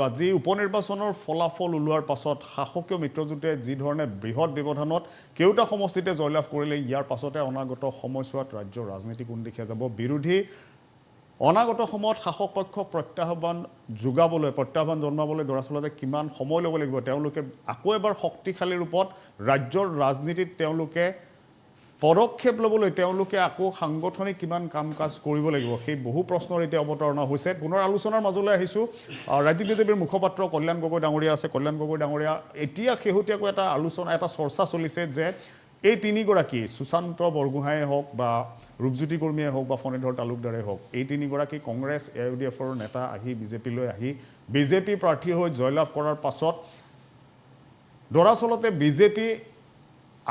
আজি উপনিৰ্বাচনৰ ফলাফল ওলোৱাৰ পাছত শাসকীয় মিত্ৰজোঁটে যি ধৰণে বৃহৎ ব্যৱধানত কেউটা সমষ্টিতে জয়লাভ কৰিলে ইয়াৰ পাছতে অনাগত সময়ছোৱাত ৰাজ্যৰ ৰাজনীতি কোন দিশে যাব বিৰোধী অনাগত সময়ত শাসক পক্ষক প্ৰত্যাহ্বান জন্মাবলৈ দৰাচলতে কিমান সময় ল'ব লাগিব তেওঁলোকে আকৌ এবাৰ শক্তিশালী ৰূপত ৰাজ্যৰ ৰাজনীতিত তেওঁলোকে পদক্ষেপ ল'বলৈ তেওঁলোকে আকৌ সাংগঠনিক কিমান কাম কাজ কৰিব লাগিব সেই বহু প্ৰশ্নৰ এতিয়া অৱতাৰণা হৈছে পুনৰ আলোচনাৰ মাজলৈ আহিছোঁ ৰাজ্যিক বিজেপিৰ মুখপাত্ৰ কল্যাণ গগৈ ডাঙৰীয়া আছে কল্যাণ গগৈ ডাঙৰীয়া এতিয়া শেহতীয়াকৈ এটা আলোচনা এটা চৰ্চা চলিছে যে এই তিনিগৰাকী সুশান্ত বৰগোহাঁয়ে হওক বা ৰূপজ্যোতি কুৰ্মীয়ে হওক বা ফণীধৰ তালুকদাৰে হওক এই তিনিগৰাকী কংগ্ৰেছ AUDFৰ নেতা আহি বিজেপিলৈ আহি বিজেপি প্ৰাৰ্থী হৈ জয়লাভ কৰাৰ পাছত দৰাচলতে বিজেপি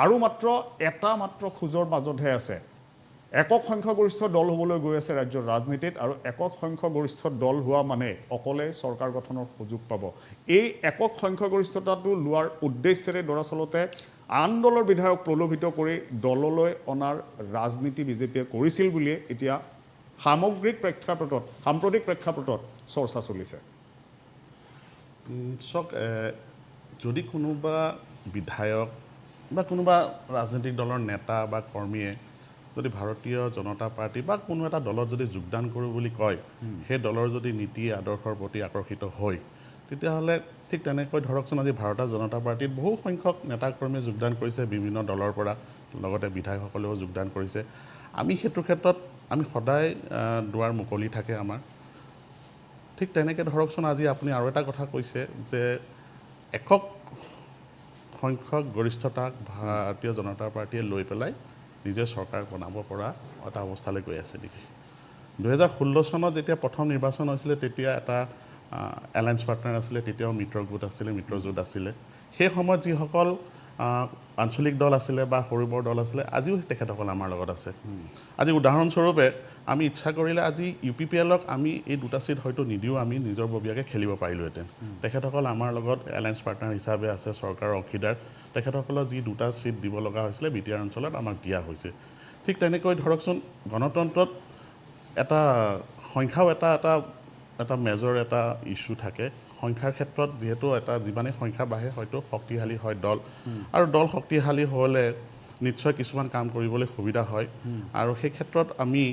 আৰু মাত্ৰ খোজৰ মাজতহে আছে একক সংখ্যাগৰিষ্ঠ দল হ'বলৈ গৈ আছে ৰাজ্যৰ ৰাজনীতিত আৰু একক সংখ্যাগৰিষ্ঠ দল হোৱা মানে অকলে চৰকাৰ গঠনৰ সুযোগ পাব এই একক সংখ্যাগৰিষ্ঠতাটো লোৱাৰ উদ্দেশ্যেৰে দৰাচলতে আন দলৰ বিধায়ক প্ৰলোভিত কৰি দললৈ অনাৰ ৰাজনীতি বিজেপিয়ে কৰিছিল বুলিয়ে এতিয়া সামগ্ৰিক সাম্প্ৰতিক প্ৰেক্ষাপটত চৰ্চা চলিছে যদি কোনোবা বিধায়ক বা কোনোবা ৰাজনৈতিক দলৰ নেতা বা কৰ্মীয়ে যদি ভাৰতীয় জনতা পাৰ্টি বা কোনো এটা দলত যদি যোগদান কৰোঁ বুলি কয় সেই দলৰ যদি নীতি আদৰ্শৰ প্ৰতি আকৰ্ষিত হয় তেতিয়াহ'লে ঠিক তেনেকৈ ধৰকচোন আজি ভাৰতীয় জনতা পাৰ্টিত বহু সংখ্যক নেতা কৰ্মীয়ে যোগদান কৰিছে বিভিন্ন দলৰ পৰা লগতে বিধায়কসকলেও যোগদান কৰিছে আমি সেইটো ক্ষেত্ৰত আমি সদায় দুৱাৰ মুকলি থাকে আমাৰ ঠিক তেনেকৈ ধৰকচোন আজি আপুনি আৰু এটা কথা কৈছে যে একক সংখ্যক গৰিষ্ঠতাক ভাৰতীয় জনতা পাৰ্টিয়ে লৈ পেলাই নিজে চৰকাৰ বনাব পৰা এটা অৱস্থালৈ গৈ আছে নেকি 2016 চনত যেতিয়া প্ৰথম নিৰ্বাচন হৈছিলে তেতিয়া এটা এলায়েন্স পাৰ্টনাৰ আছিলে তেতিয়াও মিত্ৰজোঁট আছিলে সেই সময়ত যিসকল আঞ্চলিক দল আছিলে বা সৰু বৰ দল আছিলে আজিও তেখেতসকল আমাৰ লগত আছে আজি উদাহৰণস্বৰূপে আমি ইচ্ছা কৰিলে আজি UPPLক আমি এই দুটা চিট হয়তো নিদিও আমি নিজৰ ববীয়াকৈ খেলিব পাৰিলোহেঁতেন তেখেতসকল আমাৰ লগত এলায়েন্স পাৰ্টনাৰ হিচাপে আছে চৰকাৰৰ অংশীদাৰ তেখেতসকলৰ যি দুটা চিট দিব লগা হৈছিলে BTR অঞ্চলত আমাক দিয়া হৈছে ঠিক তেনেকৈ ধৰকচোন গণতন্ত্ৰত এটা সংখ্যাও এটা মেজৰ এটা ইস্যু থাকে সংখ্যাৰ ক্ষেত্ৰত যিহেতু এটা যিমানেই সংখ্যা বাঢ়ে হয়তো শক্তিশালী হয় দল আৰু দল শক্তিশালী হ'লে নিশ্চয় কিছুমান কাম কৰিবলৈ সুবিধা হয় আৰু সেই ক্ষেত্ৰত আমি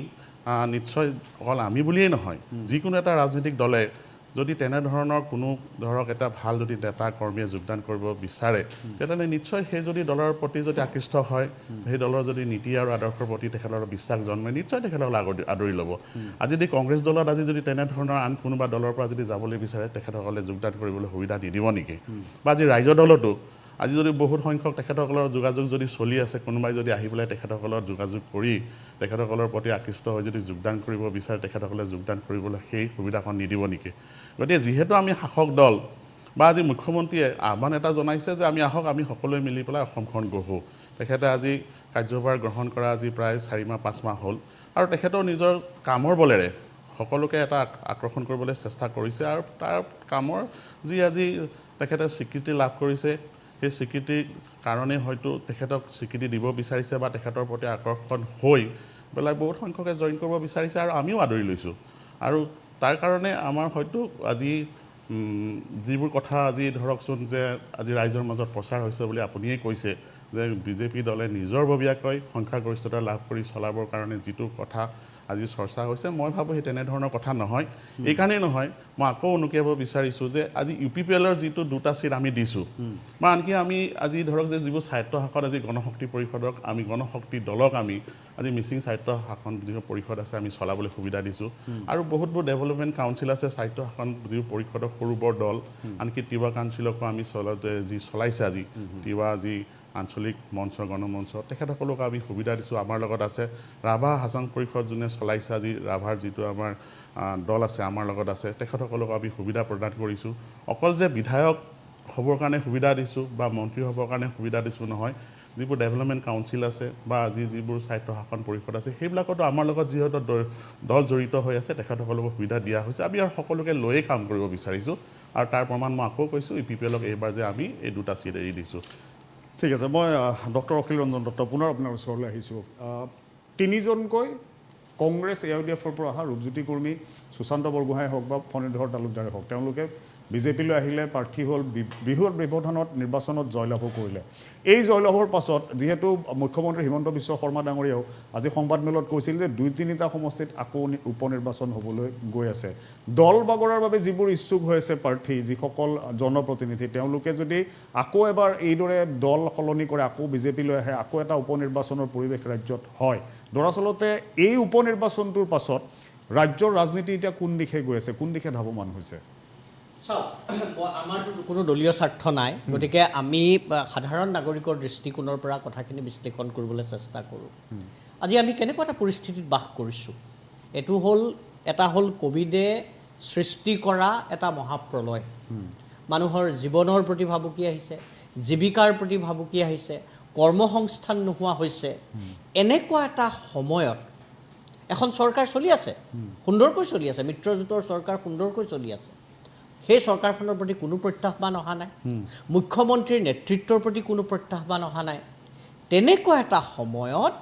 নিশ্চয় অকল আমি বুলিয়েই নহয় যিকোনো এটা ৰাজনৈতিক দলে যদি তেনেধৰণৰ কোনো ধৰক এটা ভাল যদি নেতা কৰ্মীয়ে যোগদান কৰিব বিচাৰে তেতিয়াহ'লে নিশ্চয় সেই যদি দলৰ প্ৰতি যদি আকৃষ্ট হয় সেই দলৰ যদি নীতি আৰু আদৰ্শৰ প্ৰতি তেখেতৰ বিশ্বাস জন্মে নিশ্চয় তেখেতসকল আদৰি ল'ব আজি যদি কংগ্ৰেছ দলত আজি যদি তেনেধৰণৰ আন কোনোবা দলৰ পৰা যদি যাবলৈ বিচাৰে তেখেতসকলে যোগদান কৰিবলৈ সুবিধা নিদিব নেকি বা আজি ৰাজ্য দলতো আজি যদি বহুত সংখ্যক তেখেতসকলৰ যোগাযোগ যদি চলি আছে কোনোবাই যদি আহি পেলাই তেখেতসকলৰ যোগাযোগ কৰি তেখেতসকলৰ প্ৰতি আকৃষ্ট হৈ যদি যোগদান কৰিব বিচাৰে তেখেতসকলে যোগদান কৰিবলৈ সেই সুবিধাখন নিদিব নেকি গতিকে যিহেতু আমি শাসক দল বা আজি মুখ্যমন্ত্ৰীয়ে আহ্বান এটা জনাইছে যে আমি আহক আমি সকলোৱে মিলি পেলাই অসমখন গঢ়োঁ তেখেতে আজি কাৰ্যভাৰ গ্ৰহণ কৰা আজি প্ৰায় 4 মাহ 5 মাহ হ'ল আৰু তেখেতৰ নিজৰ কামৰ বলেৰে সকলোকে এটা আকৰ্ষণ কৰিবলৈ চেষ্টা কৰিছে আৰু তাৰ কামৰ যি আজি তেখেতে স্বীকৃতি লাভ কৰিছে সেই স্বীকৃতিৰ কাৰণে হয়তো তেখেতক স্বীকৃতি দিব বিচাৰিছে বা তেখেতৰ প্ৰতি আকৰ্ষণ হৈ পেলাই বহুত সংখ্যকে জইন কৰিব বিচাৰিছে আৰু আমিও আদৰি লৈছোঁ আৰু তাৰ কাৰণে আমাৰ হয়তো আজি যিবোৰ কথা আজি ধৰকচোন যে আজি ৰাইজৰ মাজত প্ৰচাৰ হৈছে বুলি আপুনিয়ে কৈছে যে বিজেপি দলে নিজৰ ববীয়াকৈ সংখ্যাগৰিষ্ঠতা লাভ কৰি চলাবৰ কাৰণে যিটো কথা আজি চৰ্চা হৈছে মই ভাবোঁ সেই তেনেধৰণৰ কথা নহয় এইকাৰণেই নহয় মই আকৌ উনুকিয়াব বিচাৰিছোঁ যে আজি UPPLৰ যিটো দুটা চিট আমি দিছোঁ বা আনকি আমি আজি ধৰক যে যিবোৰ স্বায়ত্ত শাসন আজি গণশক্তি পৰিষদক আমি গণশক্তি দলক আমি আজি মিচিং স্বায়ত্ত শাসন যিবোৰ পৰিষদ আছে আমি চলাবলৈ সুবিধা দিছোঁ আৰু বহুতবোৰ ডেভেলপমেণ্ট কাউন্সিল আছে স্বায়ত্ত শাসন যিবোৰ পৰিষদৰ সৰু বৰ দল আনকি তিৱা কাউন্সিলকো আমি যি চলাইছে আজি তিৱা যি আঞ্চলিক মঞ্চ গণমঞ্চ তেখেতসকলক আমি সুবিধা দিছোঁ আমাৰ লগত আছে ৰাভা হাছং পৰিষদ যোনে চলাইছে আজি ৰাভাৰ যিটো আমাৰ দল আছে আমাৰ লগত আছে তেখেতসকলক আমি সুবিধা প্ৰদান কৰিছোঁ অকল যে বিধায়ক হ'বৰ কাৰণে সুবিধা দিছোঁ বা মন্ত্ৰী হ'বৰ কাৰণে সুবিধা দিছোঁ নহয় যিবোৰ ডেভেলপমেণ্ট কাউন্সিল আছে বা আজি যিবোৰ স্বায়ত্ত শাসন পৰিষদ আছে সেইবিলাকতো আমাৰ লগত যিহেতু দল জড়িত হৈ আছে তেখেতসকলক সুবিধা দিয়া হৈছে আমি আৰু সকলোকে লৈয়ে কাম কৰিব বিচাৰিছোঁ আৰু তাৰ প্ৰমাণ মই আকৌ কৈছোঁ UPPLক এইবাৰ যে আমি এই দুটা চিট এৰি দিছোঁ ঠিক আছে মই ডক্টৰ অখিল ৰঞ্জন দত্ত পুনৰ আপোনাৰ ওচৰলৈ আহিছোঁ তিনিজনকৈ কংগ্ৰেছ AUDFৰ পৰা অহা ৰূপজ্যোতি কুৰ্মী সুশান্ত বৰগোহাঁয়ে হওক বা ফণীধৰ তালুকদাৰে হওক তেওঁলোকে বিজেপিলৈ আহিলে প্ৰাৰ্থী হ'ল বৃহৎ ব্যৱধানত নিৰ্বাচনত জয়লাভো কৰিলে এই জয়লাভৰ পাছত যিহেতু মুখ্যমন্ত্ৰী হিমন্ত বিশ্ব শৰ্মা ডাঙৰীয়াও আজি সংবাদমেলত কৈছিল যে 2-3টা সমষ্টিত আকৌ উপনিৰ্বাচন হ'বলৈ গৈ আছে দল বাগৰাৰ বাবে যিবোৰ ইচ্ছুক হৈ আছে প্ৰাৰ্থী যিসকল জনপ্ৰতিনিধি তেওঁলোকে যদি আকৌ এবাৰ এইদৰে দল সলনি কৰে আকৌ বিজেপিলৈ আহে আকৌ এটা উপনিৰ্বাচনৰ পৰিৱেশ ৰাজ্যত হয় দৰাচলতে এই উপনিৰ্বাচনটোৰ পাছত ৰাজ্যৰ ৰাজনীতি এতিয়া কোন দিশে গৈ আছে কোন দিশে ধাৱমান হৈছে আমাৰ কোনো দলীয় স্বাৰ্থ নাই গতিকে আমি সাধাৰণ নাগৰিকৰ দৃষ্টিকোণৰ পৰা কথাখিনি বিশ্লেষণ কৰিবলৈ চেষ্টা কৰোঁ আজি আমি কেনেকুৱা এটা পৰিস্থিতিত বাস কৰিছোঁ এইটো এটা হ'ল কোভিডে সৃষ্টি কৰা এটা মহাপ্ৰলয় মানুহৰ জীৱনৰ প্ৰতি ভাবুকি আহিছে জীৱিকাৰ প্ৰতি ভাবুকি আহিছে কৰ্মসংস্থান নোহোৱা হৈছে এনেকুৱা এটা সময়ত এখন চৰকাৰ চলি আছে সুন্দৰকৈ চলি আছে মিত্ৰজোঁটৰ চৰকাৰ সুন্দৰকৈ চলি আছে সেই চৰকাৰখনৰ প্ৰতি কোনো প্ৰত্যাহ্বান অহা নাই মুখ্যমন্ত্ৰীৰ নেতৃত্বৰ প্ৰতি কোনো প্ৰত্যাহ্বান অহা নাই তেনেকুৱা এটা সময়ত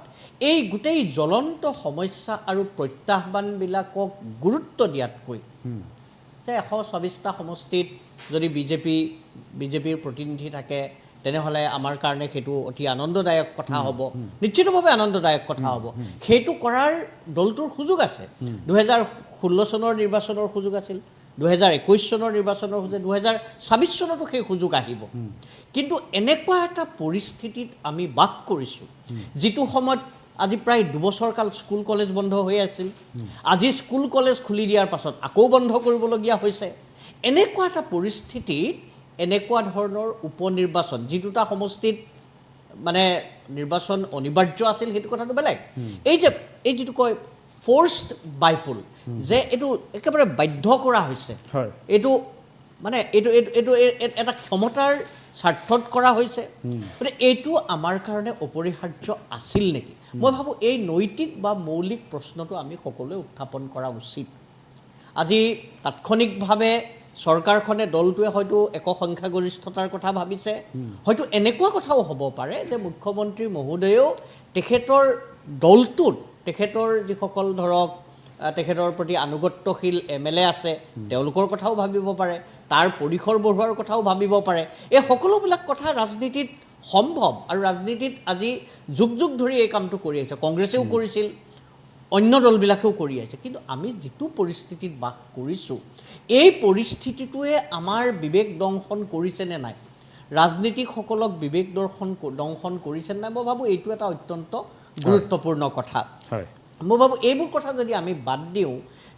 এই গোটেই জ্বলন্ত সমস্যা আৰু প্ৰত্যাহ্বানবিলাকক গুৰুত্ব দিয়াতকৈ যে 124টা সমষ্টিত যদি বিজেপিৰ প্ৰতিনিধি থাকে তেনেহ'লে আমাৰ কাৰণে সেইটো অতি আনন্দদায়ক কথা হ'ব নিশ্চিতভাৱে আনন্দদায়ক কথা হ'ব সেইটো কৰাৰ দলটোৰ সুযোগ আছে 2016 চনৰ নিৰ্বাচনৰ সুযোগ আছিল 2021 চনৰ নিৰ্বাচনৰ সুযোগ 2026 চনতো সেই সুযোগ আহিব কিন্তু এনেকুৱা এটা পৰিস্থিতিত আমি বাস কৰিছোঁ যিটো সময়ত আজি প্ৰায় 2 বছৰ কাল স্কুল কলেজ বন্ধ হৈ আছিল আজি স্কুল কলেজ খুলি দিয়াৰ পাছত আকৌ বন্ধ কৰিবলগীয়া হৈছে এনেকুৱা এটা পৰিস্থিতিত এনেকুৱা ধৰণৰ উপনিৰ্বাচন যিটোটা সমষ্টিত মানে নিৰ্বাচন অনিবাৰ্য আছিল সেইটো কথাটো বেলেগ এই যিটো কয় ফ'ৰ্চড বাইপল যে এইটো একেবাৰে বাধ্য কৰা হৈছে এইটো মানে এইটো এটা ক্ষমতাৰ স্বাৰ্থত কৰা হৈছে গতিকে এইটো আমাৰ কাৰণে অপৰিহাৰ্য আছিল নেকি মই ভাবোঁ এই নৈতিক বা মৌলিক প্ৰশ্নটো আমি সকলোৱে উত্থাপন কৰা উচিত আজি তাৎক্ষণিকভাৱে চৰকাৰখনে দলটোৱে হয়তো একসংখ্যাগৰিষ্ঠতাৰ কথা ভাবিছে হয়তো এনেকুৱা কথাও হ'ব পাৰে যে মুখ্যমন্ত্ৰী মহোদয়েও তেখেতৰ দলটোত তেখেতৰ যিসকল ধৰক তেখেতৰ প্ৰতি আনুগত্যশীল MLA আছে তেওঁলোকৰ কথাও ভাবিব পাৰে তাৰ পৰিসৰ বঢ়োৱাৰ কথাও ভাবিব পাৰে এই সকলোবিলাক কথা ৰাজনীতিত সম্ভৱ আৰু ৰাজনীতিত আজি যুগ ধৰি এই কামটো কৰি আহিছে কংগ্ৰেছেও কৰিছিল অন্য দলবিলাকেও কৰি আহিছে কিন্তু আমি যিটো পৰিস্থিতিত বাস কৰিছোঁ এই পৰিস্থিতিটোৱে আমাৰ বিবেক দংশন কৰিছে নে নাই ৰাজনীতিকসকলক বিবেক দংশন কৰিছে নাই মই ভাবোঁ এইটো এটা অত্যন্ত গুৰুত্বপূৰ্ণ কথা মই ভাবোঁ এইবোৰ কথা যদি আমি বাদ দিওঁ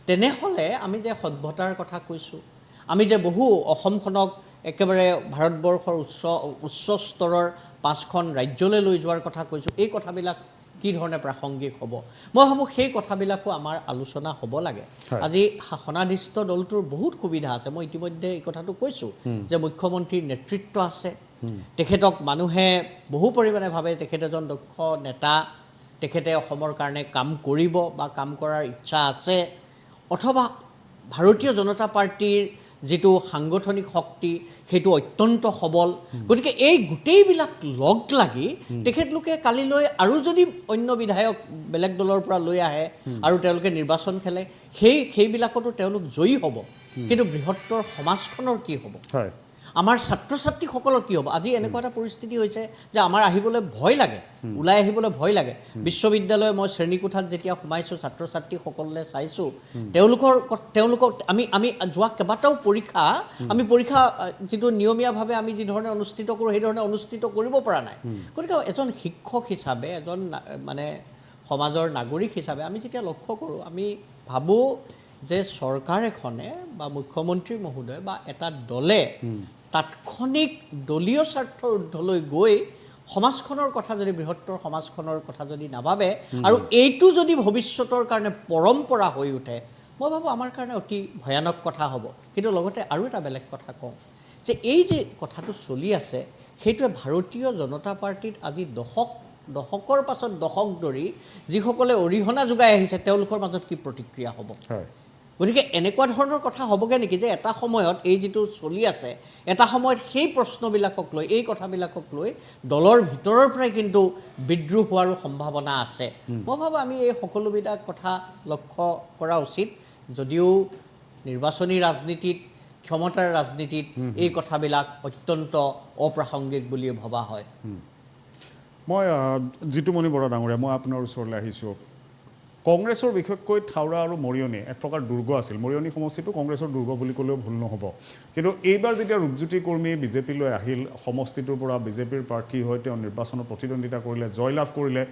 তেনেহ'লে আমি যে সভ্যতাৰ কথা কৈছোঁ আমি যে বহু অসমখনক একেবাৰে ভাৰতবৰ্ষৰ উচ্চ স্তৰৰ 5খন ৰাজ্যলৈ লৈ যোৱাৰ কথা কৈছোঁ এই কথাবিলাক কি ধৰণে প্ৰাসংগিক হ'ব মই ভাবোঁ সেই কথাবিলাকো আমাৰ আলোচনা হ'ব লাগে আজি শাসনাধিষ্ঠ দলটোৰ বহুত সুবিধা আছে মই ইতিমধ্যে এই কথাটো কৈছোঁ যে মুখ্যমন্ত্ৰীৰ নেতৃত্ব আছে তেখেতক মানুহে বহু পৰিমাণে ভাবে তেখেত এজন দক্ষ নেতা তেখেতে অসমৰ কাৰণে কাম কৰিব বা কাম কৰাৰ ইচ্ছা আছে অথবা ভাৰতীয় জনতা পাৰ্টিৰ যিটো সাংগঠনিক শক্তি সেইটো অত্যন্ত সবল গতিকে এই গোটেইবিলাক লগ লাগি তেখেতলোকে কালিলৈ আৰু যদি অন্য বিধায়ক বেলেগ দলৰ পৰা লৈ আহে আৰু তেওঁলোকে নিৰ্বাচন খেলে সেইবিলাকতো তেওঁলোক জয়ী হ'ব কিন্তু বৃহত্তৰ সমাজখনৰ কি হ'ব আমাৰ ছাত্ৰ ছাত্ৰীসকলৰ কি হ'ব আজি এনেকুৱা এটা পৰিস্থিতি হৈছে যে আমাৰ আহিবলৈ ভয় লাগে ওলাই আহিবলৈ ভয় লাগে বিশ্ববিদ্যালয় মই শ্ৰেণীকোঠাত যেতিয়া সোমাইছোঁ ছাত্ৰ ছাত্ৰীসকললৈ চাইছোঁ তেওঁলোকক আমি যোৱা কেইবাটাও পৰীক্ষা যিটো নিয়মীয়াভাৱে আমি যিধৰণে অনুষ্ঠিত কৰোঁ সেইধৰণে অনুষ্ঠিত কৰিব পৰা নাই গতিকে এজন শিক্ষক হিচাপে এজন মানে সমাজৰ নাগৰিক হিচাপে আমি যেতিয়া লক্ষ্য কৰোঁ আমি ভাবোঁ যে চৰকাৰ এখনে বা মুখ্যমন্ত্ৰী মহোদয় বা এটা দলে তাৎক্ষণিক দলীয় স্বাৰ্থৰ ঊৰ্ধলৈ গৈ সমাজখনৰ কথা যদি বৃহত্তৰ সমাজখনৰ কথা যদি নাভাবে আৰু এইটো যদি ভৱিষ্যতৰ কাৰণে পৰম্পৰা হৈ উঠে মই ভাবোঁ আমাৰ কাৰণে অতি ভয়ানক কথা হ'ব কিন্তু লগতে আৰু এটা বেলেগ কথা কওঁ যে এই যে কথাটো চলি আছে সেইটোৱে ভাৰতীয় জনতা পাৰ্টিত আজি দশকৰ পাছত দশক ধৰি যিসকলে অৰিহণা যোগাই আহিছে তেওঁলোকৰ মাজত কি প্ৰতিক্ৰিয়া হ'ব গতিকে এনেকুৱা ধৰণৰ কথা হ'বগৈ নেকি যে এটা সময়ত এই যিটো চলি আছে এটা সময়ত সেই প্ৰশ্নবিলাকক লৈ এই কথাবিলাকক লৈ দলৰ ভিতৰৰ পৰাই কিন্তু বিদ্ৰোহ হোৱাৰো সম্ভাৱনা আছে মই ভাবোঁ আমি এই সকলোবিলাক কথা লক্ষ্য কৰা উচিত যদিও নিৰ্বাচনী ৰাজনীতিত ক্ষমতাৰ ৰাজনীতিত এই কথাবিলাক অত্যন্ত অপ্ৰাসংগিক বুলি ভবা হয় মই জিতুমণি বৰা ডাঙৰীয়া মই আপোনাৰ ওচৰলৈ আহিছোঁ কংগ্ৰেছৰ বিশেষকৈ থাওৰা আৰু মৰিয়নি এক প্ৰকাৰ দুৰ্গ আছিল মৰিয়নি সমষ্টিটো কংগ্ৰেছৰ দুৰ্গ বুলি ক'লেও ভুল নহ'ব কিন্তু এইবাৰ যেতিয়া ৰূপজ্যোতি কৰ্মী বিজেপিলৈ আহিল সমষ্টিটোৰ পৰা বিজেপিৰ প্ৰাৰ্থী হৈ তেওঁ নিৰ্বাচনত প্ৰতিদ্বন্দ্বিতা কৰিলে জয়লাভ কৰিলে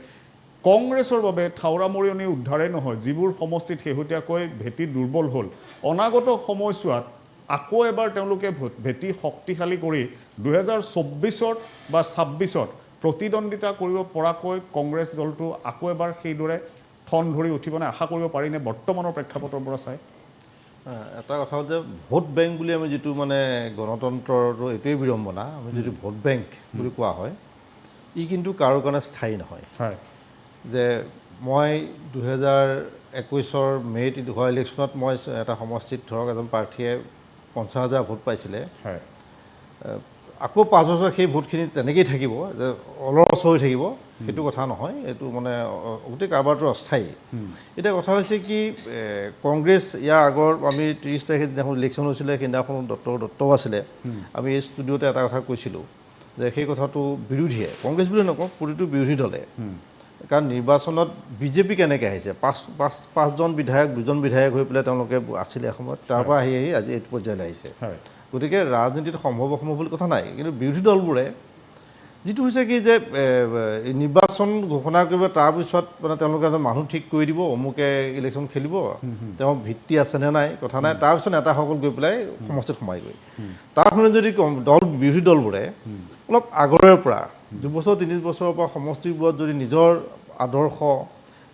কংগ্ৰেছৰ বাবে থাওৰা মৰিয়নি উদ্ধাৰেই নহয় যিবোৰ সমষ্টিত শেহতীয়াকৈ ভেটি দুৰ্বল হ'ল অনাগত সময়ছোৱাত আকৌ এবাৰ তেওঁলোকে ভেটি শক্তিশালী কৰি 2024 বা 26 প্ৰতিদ্বন্দ্বিতা কৰিব পৰাকৈ কংগ্ৰেছ দলটো আকৌ এবাৰ সেইদৰে ঠন ধৰি উঠিবনে আশা কৰিব পাৰিনে বৰ্তমানৰ প্ৰেক্ষাপটৰ পৰা চাই এটা কথা হ'ল যে ভোট বেংক বুলি আমি যিটো মানে গণতন্ত্ৰৰ এইটোৱেই বিড়ম্বনা আমি যিটো ভোট বেংক বুলি কোৱা হয় ই কিন্তু কাৰো কাৰণে স্থায়ী নহয় হয় যে মই 2021 মে'ত হোৱা ইলেকশ্যনত মই এটা সমষ্টিত ধৰক এজন প্ৰাৰ্থীয়ে 50,000 ভোট পাইছিলে হয় আকৌ 5 বছৰ সেই ভোটখিনি তেনেকেই থাকিব যে অলৰচ হৈ থাকিব সেইটো কথা নহয় এইটো মানে গোটেই কাৰবাৰটো অস্থায়ী এতিয়া কথা হৈছে কি কংগ্ৰেছ ইয়াৰ আগৰ আমি 30 তাৰিখে যিদিনাখন ইলেকশ্যন হৈছিলে সেইদিনাখন দত্তও আছিলে আমি এই ষ্টুডিঅ'তে এটা কথা কৈছিলোঁ যে সেই কথাটো বিৰোধীয়ে কংগ্ৰেছ বুলি নকওঁ প্ৰতিটো বিৰোধী দলে কাৰণ নিৰ্বাচনত বিজেপি কেনেকৈ আহিছে পাঁচজন বিধায়ক 2জন বিধায়ক হৈ পেলাই তেওঁলোকে আছিলে এসময়ত তাৰ পৰা আহি আজি এইটো পৰ্যায়লৈ আহিছে গতিকে ৰাজনীতিত সম্ভৱ অসম্ভৱ বুলি কথা নাই কিন্তু বিৰোধী দলবোৰে যিটো হৈছে কি যে নিৰ্বাচন ঘোষণা কৰিব তাৰপিছত মানে তেওঁলোকে এজন মানুহ ঠিক কৰি দিব অমুকে ইলেকশ্যন খেলিব তেওঁ ভিত্তি আছেনে নাই কথা নাই তাৰপিছত নেতাসকল গৈ পেলাই সমষ্টিত সোমাই গৈ তাৰ সলনি যদি বিৰোধী দলবোৰে অলপ আগৰে পৰা 2 বছৰ 3 বছৰৰ পৰা সমষ্টিবোৰত যদি নিজৰ আদৰ্শ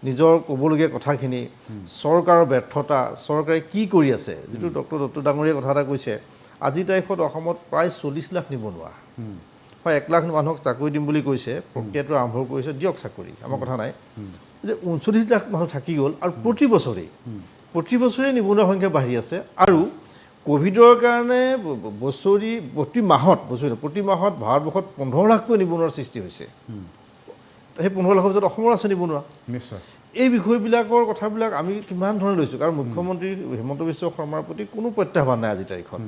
নিজৰ ক'বলগীয়া কথাখিনি চৰকাৰৰ ব্যৰ্থতা চৰকাৰে কি কৰি আছে যিটো ডক্টৰ দত্ত ডাঙৰীয়াই কথা এটা কৈছে আজিৰ তাৰিখত অসমত প্ৰায় 40 লাখ নিবনুৱা হয় 1 লাখ মানুহক চাকৰি দিম বুলি কৈছে প্ৰক্ৰিয়াটো আৰম্ভ কৰিছে দিয়ক চাকৰি আমাৰ কথা নাই যে 39 লাখ মানুহ থাকি গ'ল আৰু প্ৰতি বছৰে নিবনুৱা সংখ্যা বাঢ়ি আছে আৰু কোভিডৰ কাৰণে প্ৰতি মাহত ভাৰতবৰ্ষত 15 লাখকৈ নিবনুৱাৰ সৃষ্টি হৈছে সেই 15 লাখৰ ভিতৰত অসমৰ আছে নিবনুৱা নিশ্চয় এই বিষয়বিলাকৰ কথাবিলাক আমি কিমান ধৰণে লৈছোঁ কাৰণ মুখ্যমন্ত্ৰী হিমন্ত বিশ্ব শৰ্মাৰ প্ৰতি কোনো প্ৰত্যাহ্বান নাই আজিৰ তাৰিখত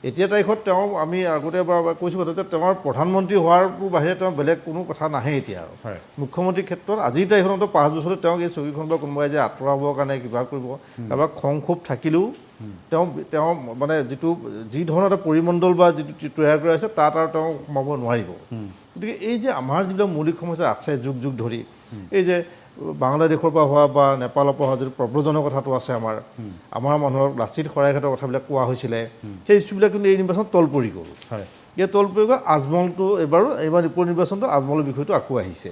এতিয়া তাৰিখত তেওঁ আমি আগতে এবাৰ কৈছোঁ কথা যে তেওঁৰ প্ৰধানমন্ত্ৰী হোৱাৰ বাহিৰে তেওঁ বেলেগ কোনো কথা নাহে এতিয়া আৰু মুখ্যমন্ত্ৰীৰ ক্ষেত্ৰত আজিৰ তাৰিখত 5 বছৰত তেওঁক এই চকীখন বা কোনোবাই যে আঁতৰাবৰ কাৰণে কিবা কৰিব কাৰোবাক খং ক্ষোভ থাকিলেও তেওঁ মানে যি ধৰণৰ এটা পৰিমণ্ডল বা যিটো তৈয়াৰ কৰা হৈছে তাত আৰু তেওঁ সোমাব নোৱাৰিব গতিকে এই যে আমাৰ যিবিলাক মৌলিক সমস্যা আছে যুগ ধৰি এই যে বাংলাদেশৰ পৰা হোৱা বা নেপালৰ পৰা হোৱা যিটো প্ৰব্ৰজনৰ কথাটো আছে আমাৰ মানুহৰ লাচিত শৰাইঘাটৰ কথাবিলাক কোৱা হৈছিলে সেই ইছ্যুবিলাক কিন্তু এই নিৰ্বাচনত তল পৰি গ'ল এই তল পৰি গ'ল আজমলটো এইবাৰ উপ নিৰ্বাচনটো আজমলৰ বিষয়টো আকৌ আহিছে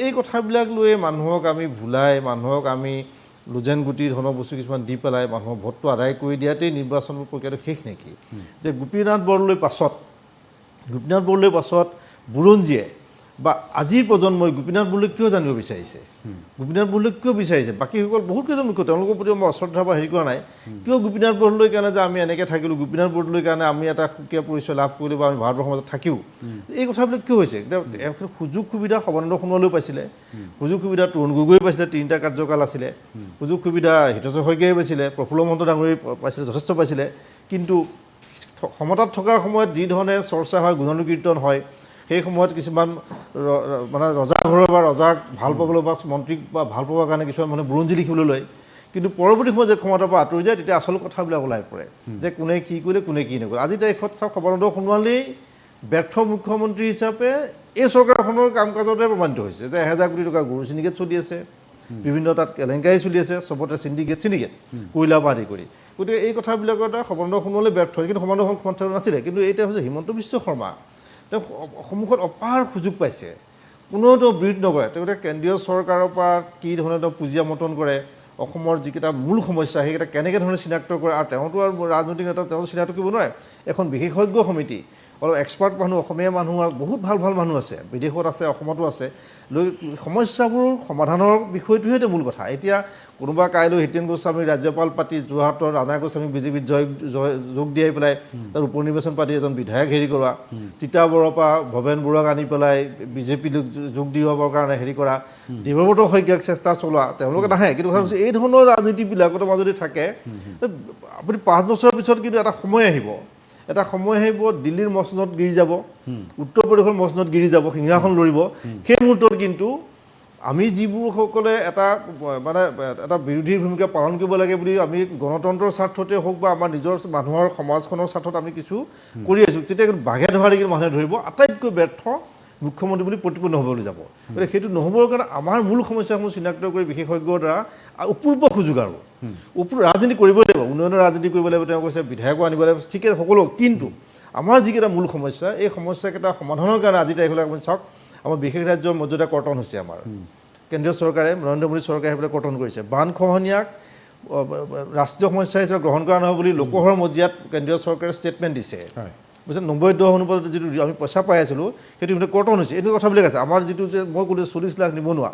এই কথাবিলাক লৈ মানুহক আমি ভুলাই মানুহক আমি লুজেন গুটি ধৰণৰ বস্তু কিছুমান দি পেলাই মানুহৰ ভোটটো আদায় কৰি দিয়াতেই নিৰ্বাচন প্ৰক্ৰিয়াটো শেষ নেকি যে গোপীনাথ বৰদলৈৰ পাছত বুৰঞ্জীয়ে বা আজিৰ প্ৰজন্মই গোপীনাথ বৰদলৈক কিয় জানিব বিচাৰিছে বাকীসকল বহুত কেইজন মুখ্য তেওঁলোকৰ প্ৰতি মই অশ্ৰদ্ধা বা হেৰি কৰা নাই কিয় গোপীনাথ বৰদলৈৰ কাৰণে যে আমি এনেকৈ থাকিলোঁ গোপীনাথ বৰদলৈৰ কাৰণে আমি এটা সুকীয়া পৰিচয় লাভ কৰিলোঁ বা আমি ভাৰতবৰ্ষৰ মাজত থাকিও এই কথাবিলাক কিয় হৈছে সুযোগ সুবিধা সৰ্বানন্দ সোণোৱালেও পাইছিলে সুযোগ সুবিধা তৰুণ গগৈয়ে পাইছিলে 3টা কাৰ্যকাল আছিলে সুযোগ সুবিধা হিতেশ্বৰ শইকীয়াই পাইছিলে প্ৰফুল্ল মহন্ত ডাঙৰীয়াই পাইছিলে যথেষ্ট পাইছিলে কিন্তু ক্ষমতাত থকাৰ সময়ত যি ধৰণে চৰ্চা হয় গুণানুকীৰ্তন হয় সেই সময়ত কিছুমান মানে ৰজা ঘৰৰ বা ৰজাক ভাল পাবলৈ বা মন্ত্ৰীক বা ভাল পাবৰ কাৰণে কিছুমান মানুহে বুৰঞ্জী লিখিবলৈ লয় কিন্তু পৰৱৰ্তী সময়ত যে ক্ষমতাৰ পৰা আঁতৰি যায় তেতিয়া আচল কথাবিলাক ওলাই পৰে যে কোনে কি কৰিলে কোনে কি নকৰিলে আজিৰ তাৰিখত চাওক সৰ্বানন্দ সোণোৱালেই ব্যৰ্থ মুখ্যমন্ত্ৰী হিচাপে এই চৰকাৰখনৰ কাম কাজতে প্ৰমাণিত হৈছে যে 1000 কোটি টকা গৰু চিণ্ডিকেট চলি আছে বিভিন্ন তাত কেলেংকাৰী চলি আছে চবতে চিণ্ডিকেট কয়লা পৰা আদি কৰি গতিকে এই কথাবিলাকৰ দ্বাৰা সৰ্বানন্দ সোণোৱালে ব্যৰ্থ হয় কিন্তু সৰ্বানন্দ সোণোৱালে নাছিলে কিন্তু এতিয়া হৈছে হিমন্ত বিশ্ব শৰ্মা তেওঁ সন্মুখত অপাৰ সুযোগ পাইছে কোনোতো বিৰোধ নকৰে তেওঁ কেন্দ্ৰীয় চৰকাৰৰ পৰা কি ধৰণে তেওঁ পুঁজি আমন্ত্ৰণ কৰে অসমৰ যিকেইটা মূল সমস্যা সেইকেইটা কেনেকৈ ধৰণে চিনাক্ত কৰে আৰু তেওঁতো আৰু ৰাজনৈতিক নেতা তেওঁ চিনাক্ত কৰিব নোৱাৰে এখন বিশেষজ্ঞ সমিতি অলপ এক্সপাৰ্ট মানুহ অসমীয়া মানুহ বহুত ভাল মানুহ আছে বিদেশত আছে অসমতো আছে লৈ সমস্যাবোৰ সমাধানৰ বিষয়টোহে মূল কথা এতিয়া কোনোবা কাইলৈ হিতেন গোস্বামী ৰাজ্যপাল পাতি যোৰহাটৰ ৰাণা গোস্বামী বিজেপিত যোগ দিয়াই পেলাই তাৰ উপ নিৰ্বাচন পাতি এজন বিধায়ক হেৰি কৰোৱা তিতাবৰৰ পৰা ভৱেন বৰুৱাক আনি পেলাই বিজেপি যোগ দিয়াবৰ কাৰণে হেৰি কৰা দেৱব্ৰত শইকীয়াক চেষ্টা চলোৱা তেওঁলোকে নাহে কিন্তু কথা কৈছে এই ধৰণৰ ৰাজনীতিবিলাকৰ মাজতে থাকে আপুনি 5 বছৰৰ পিছত কিন্তু এটা সময় আহিব দিল্লীৰ মসনদ গিৰি যাব, উত্তৰ প্ৰদেশৰ মসনদ গিৰি যাব, সিংহাসন লৰিব। সেই মুহূৰ্তত কিন্তু আমি যিবোৰসকলে এটা বিৰোধীৰ ভূমিকা পালন কৰিব লাগে বুলি আমি গণতন্ত্ৰৰ স্বাৰ্থতে হওক বা আমাৰ নিজৰ মানুহৰ সমাজখনৰ স্বাৰ্থত আমি কিছু কৰি আছোঁ, তেতিয়া কিন্তু বাঘে ধৰা কিন্তু মানুহে ধৰিব আটাইতকৈ ব্যৰ্থ মুখ্যমন্ত্ৰী বুলি প্ৰতিপন্ন হ'বলৈ যাব। গতিকে সেইটো নহ'বৰ কাৰণে আমাৰ মূল সমস্যাসমূহ চিনাক্ত কৰি বিশেষজ্ঞৰ দ্বাৰা অপূৰ্ব সুযোগ আৰু ৰাজনীতি কৰিব লাগিব, উন্নয়নৰ ৰাজনীতি কৰিব লাগিব। তেওঁ কৈছে বিধায়কো আনিব লাগিব, ঠিক আছে সকলো, কিন্তু আমাৰ যিকেইটা মূল সমস্যা এই সমস্যাকেইটা সমাধানৰ কাৰণে আজি তাৰিখলৈ আপুনি চাওক আমাৰ বিশেষ ৰাজ্যৰ মৰ্যাদা কৰ্তন হৈছে। আমাৰ কেন্দ্ৰীয় চৰকাৰে নৰেন্দ্ৰ মোদী চৰকাৰে সেইবিলাক কৰ্তন কৰিছে। বান খহনীয়াক ৰাষ্ট্ৰীয় সমস্যা হিচাপে গ্ৰহণ কৰা নহয় বুলি লোকসভাৰ মজিয়াত কেন্দ্ৰীয় চৰকাৰে ষ্টেটমেণ্ট দিছে। বুজিছে 90-10 অনুপাতত যিটো আমি পইচা পাই আছিলোঁ সেইটো কিন্তু কৰ্তন হৈছে। এনেকুৱা কথাবিলাক আছে। আমাৰ যিটো যে মই ক'লোঁ 40 লাখ নিবনুৱা,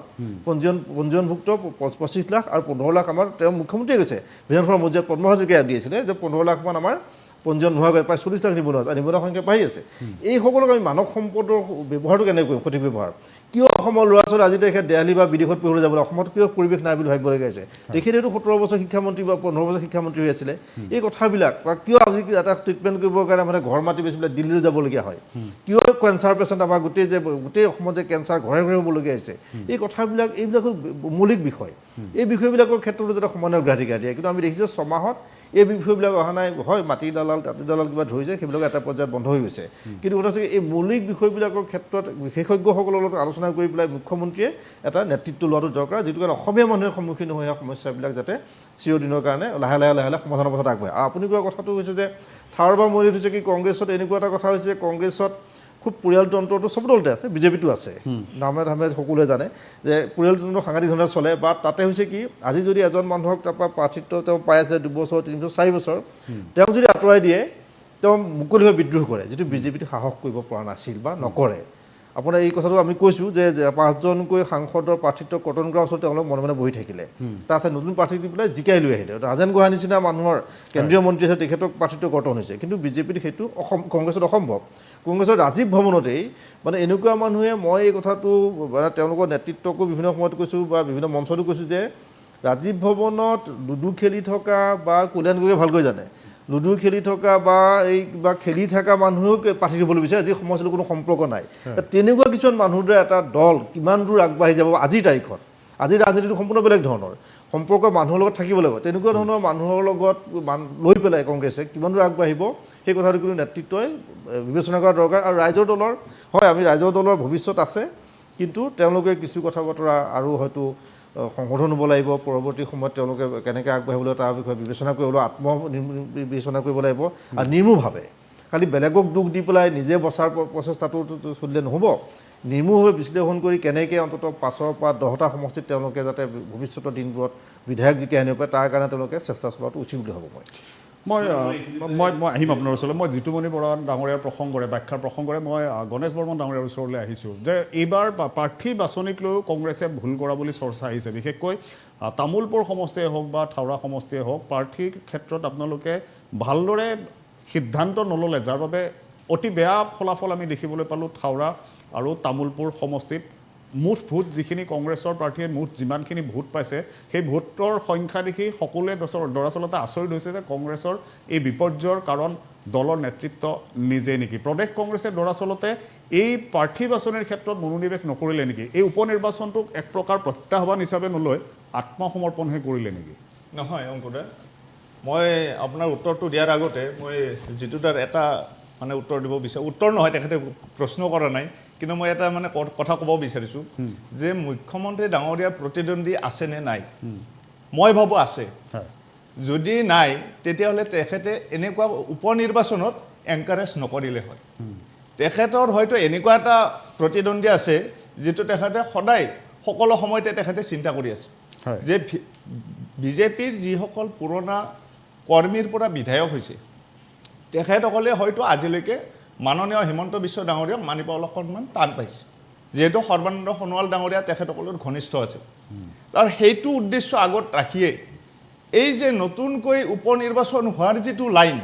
পঞ্জীয়নভুক্ত 25 লাখ আৰু 15 লাখ আমাৰ তেওঁ মুখ্যমন্ত্ৰীয়ে কৈছে বিধানসভাৰ মজিয়াত পদ্ম হাজৰিকাই দিছিলে যে 15 লাখমান আমাৰ পঞ্জীয়ন নোহোৱাকৈ প্ৰায় 40 লাখ নিবনুৱা আছে, নিবনুৱা সংখ্যা বাঢ়ি আছে। এইসকলক আমি মানৱ সম্পদৰ ব্যৱহাৰটো কেনেকৈ কৰিম, সঠিক ব্যৱহাৰ। কিয় অসমৰ ল'ৰা ছোৱালী আজি তেখেত দেলহি বা বিদেশত পঢ়িবলৈ যাবলৈ অসমত কিয় পৰিৱেশ নাই বুলি ভাবিবলগীয়া হৈছে। তেখেতেতো 17 বছৰ শিক্ষামন্ত্ৰী বা 15 বছৰ শিক্ষামন্ত্ৰী হৈ আছিলে। এই কথাবিলাক বা কিয় আজি এটা ট্ৰিটমেণ্ট কৰিবৰ কাৰণে মানে ঘৰ মাটি বেছি পেলাই দিল্লীলৈ যাবলগীয়া হয়, কিয় কেঞ্চাৰ পেচেণ্ট আমাৰ গোটেই অসমত যে কেঞ্চাৰ ঘৰে ঘৰে হ'বলগীয়া হৈছে, এই কথাবিলাক এইবিলাকৰ মৌলিক বিষয়। এই বিষয়বিলাকৰ ক্ষেত্ৰতো যাতে সমানে অগ্ৰাধিকাৰ দিয়ে। কিন্তু আমি দেখিছোঁ 6 মাহত এই বিষয়বিলাক অহা নাই। হয় মাটি দালাল তাঁতি দালাল কিবা ধৰিছে, সেইবিলাক এটা পৰ্যায়ত বন্ধ হৈ গৈছে। কিন্তু কথা হৈছে এই মৌলিক বিষয়বিলাকৰ ক্ষেত্ৰত বিশেষজ্ঞসকলৰ লগত আলোচনা কৰি পেলাই মুখ্যমন্ত্ৰীয়ে এটা নেতৃত্ব লোৱাটো দৰকাৰ, যিটো কাৰণে অসমীয়া মানুহে সন্মুখীন হৈ অহা সমস্যাবিলাক যাতে চিৰদিনৰ কাৰণে লাহে লাহে সমাধানৰ পথত আগবাঢ়ে। আৰু আপুনি কোৱা কথাটো হৈছে যে থাৰ বা মৰিত হৈছে কি কংগ্ৰেছত এনেকুৱা এটা কথা হৈছে, কংগ্ৰেছত খুব পৰিয়ালতন্ত্ৰটো চব দলতে আছে, বিজেপিটো আছে, নামে ধামে সকলোৱে জানে যে পৰিয়ালতন্ত্ৰ সাংঘাতিক ধৰণে চলে। বা তাতে হৈছে কি আজি যদি এজন মানুহক তাৰপৰা প্ৰাৰ্থিত্ব তেওঁ পাই আছিলে 2 বছৰ 3 বছৰ 4 বছৰ, তেওঁক যদি আঁতৰাই দিয়ে তেওঁ মুকলিভাৱে বিদ্ৰোহ কৰে, যিটো বিজেপিত সাহস কৰিব পৰা নাছিল বা নকৰে। আপোনাৰ এই কথাটো আমি কৈছোঁ যে 5জনকৈ সাংসদৰ প্ৰাৰ্থিত্ব কৰ্তন কৰাৰ ওচৰত তেওঁলোক মনে মনে বহি থাকিলে, তাতে নতুন প্ৰাৰ্থী দি পেলাই জিকাই লৈ আহিলে। ৰাজেন গোহাঁইৰ নিচিনা মানুহৰ কেন্দ্ৰীয় মন্ত্ৰী আছে, তেখেতক প্ৰাৰ্থিত্ব কৰ্তন হৈছে। কিন্তু বিজেপিত সেইটো কংগ্ৰেছত অসম্ভৱ। কংগ্ৰেছৰ ৰাজীৱ ভৱনতেই মানে এনেকুৱা মানুহে, মই এই কথাটো মানে তেওঁলোকৰ নেতৃত্বকো বিভিন্ন সময়ত কৈছোঁ বা বিভিন্ন মঞ্চতো কৈছোঁ যে ৰাজীৱ ভৱনত লুডু খেলি থকা বা কল্যাণ গগৈয়ে ভালকৈ জানে, লুডু খেলি থকা বা এই কিবা খেলি থকা মানুহেও পাঠি দিবলৈ বিচাৰে যি সমাজৰ কোনো সম্পৰ্ক নাই। তেনেকুৱা কিছুমান মানুহৰ দ্বাৰা এটা দল কিমান দূৰ আগবাঢ়ি যাব আজিৰ তাৰিখত, আজিৰ ৰাজনীতিটো সম্পূৰ্ণ বেলেগ ধৰণৰ সম্পৰ্ক মানুহৰ লগত থাকিব লাগিব। তেনেকুৱা ধৰণৰ মানুহৰ লগত লৈ পেলাই কংগ্ৰেছে কিমান দূৰ আগবাঢ়িব সেই কথাটো কিন্তু নেতৃত্বই বিবেচনা কৰা দৰকাৰ। আৰু ৰাইজৰ দলৰ হয়, আমি ৰাইজৰ দলৰ ভৱিষ্যত আছে, কিন্তু তেওঁলোকে কিছু কথা বতৰা আৰু হয়তো সংশোধন হ'ব লাগিব। পৰৱৰ্তী সময়ত তেওঁলোকে কেনেকৈ আগবাঢ়িবলৈ তাৰ বিষয়ে বিবেচনা কৰিব লাগিব, বিবেচনা কৰিব লাগিব। আৰু নিৰ্মূলভাৱে খালি বেলেগক দুখ দি পেলাই নিজে বচাৰ প্ৰচেষ্টাটো চলিলে নহ'ব। নিৰ্মূলভাৱে বিশ্লেষণ কৰি কেনেকৈ অন্ততঃ 5ৰ পৰা 10টা সমষ্টিত তেওঁলোকে যাতে ভৱিষ্যতৰ দিনবোৰত বিধায়ক জিকাই আনিব পাৰে তাৰ কাৰণে তেওঁলোকে চেষ্টা চলোৱাটো উচিত বুলি ভাবোঁ। মই আহিম আপোনাৰ ওচৰলৈ। মই জিতুমণি বৰা ডাঙৰীয়াৰ প্ৰসংগৰে ব্যাখ্যাৰ প্ৰসংগৰে মই গণেশ বৰ্মন ডাঙৰীয়াৰ ওচৰলৈ আহিছোঁ যে এইবাৰ প্ৰাৰ্থী বাছনিক লৈও কংগ্ৰেছে ভুল কৰা বুলি চৰ্চা আহিছে। বিশেষকৈ তামোলপুৰ সমষ্টিয়ে হওক বা থাওৰা সমষ্টিয়ে হওক, প্ৰাৰ্থীৰ ক্ষেত্ৰত আপোনালোকে ভালদৰে সিদ্ধান্ত নল'লে, যাৰ বাবে অতি বেয়া ফলাফল আমি দেখিবলৈ পালোঁ থাওৰা আৰু তামোলপুৰ সমষ্টিত। মুঠ ভোট যিখিনি কংগ্ৰেছৰ প্ৰাৰ্থীয়ে মুঠ যিমানখিনি ভোট পাইছে সেই ভোটৰ সংখ্যা দেখি সকলোৱে দৰাচলতে আচৰিত হৈছে যে কংগ্ৰেছৰ এই বিপৰ্যয়ৰ কাৰণ দলৰ নেতৃত্ব নিজে নেকি? প্ৰদেশ কংগ্ৰেছে দৰাচলতে এই প্ৰাৰ্থী বাছনিৰ ক্ষেত্ৰত মনোনিৱেশ নকৰিলে নেকি? এই উপ নিৰ্বাচনটোক এক প্ৰকাৰ প্ৰত্যাহ্বান হিচাপে নলৈ আত্মসমৰ্পণহে কৰিলে নেকি? নহয় অংকুৰদা, মই আপোনাৰ উত্তৰটো দিয়াৰ আগতে মই যিটো তাৰ এটা মানে উত্তৰ দিব বিচাৰোঁ। উত্তৰ নহয়, তেখেতে প্ৰশ্ন কৰা নাই, কিন্তু মই এটা মানে কথা ক'ব বিচাৰিছোঁ যে মুখ্যমন্ত্ৰী ডাঙৰীয়াৰ প্ৰতিদ্বন্দ্বী আছেনে নাই? মই ভাবোঁ আছে। যদি নাই তেতিয়াহ'লে তেখেতে এনেকুৱা উপ নিৰ্বাচনত এনকাৰেজ নকৰিলে হয়। তেখেতৰ হয়তো এনেকুৱা এটা প্ৰতিদ্বন্দ্বী আছে যিটো তেখেতে সদায় সকলো সময়তে তেখেতে চিন্তা কৰি আছে যে বিজেপিৰ যিসকল পুৰণা কৰ্মীৰ পৰা বিধায়ক হৈছে তেখেতসকলে হয়তো আজিলৈকে মাননীয় হিমন্ত বিশ্ব ডাঙৰীয়াক মানিব অলপমান টান পাইছে, যিহেতু সৰ্বানন্দ সোণোৱাল ডাঙৰীয়া তেখেতসকলৰ ঘনিষ্ঠ আছে। তাৰ সেইটো উদ্দেশ্য আগত ৰাখিয়ে এই যে নতুনকৈ উপ নিৰ্বাচন হোৱাৰ যিটো লাইন,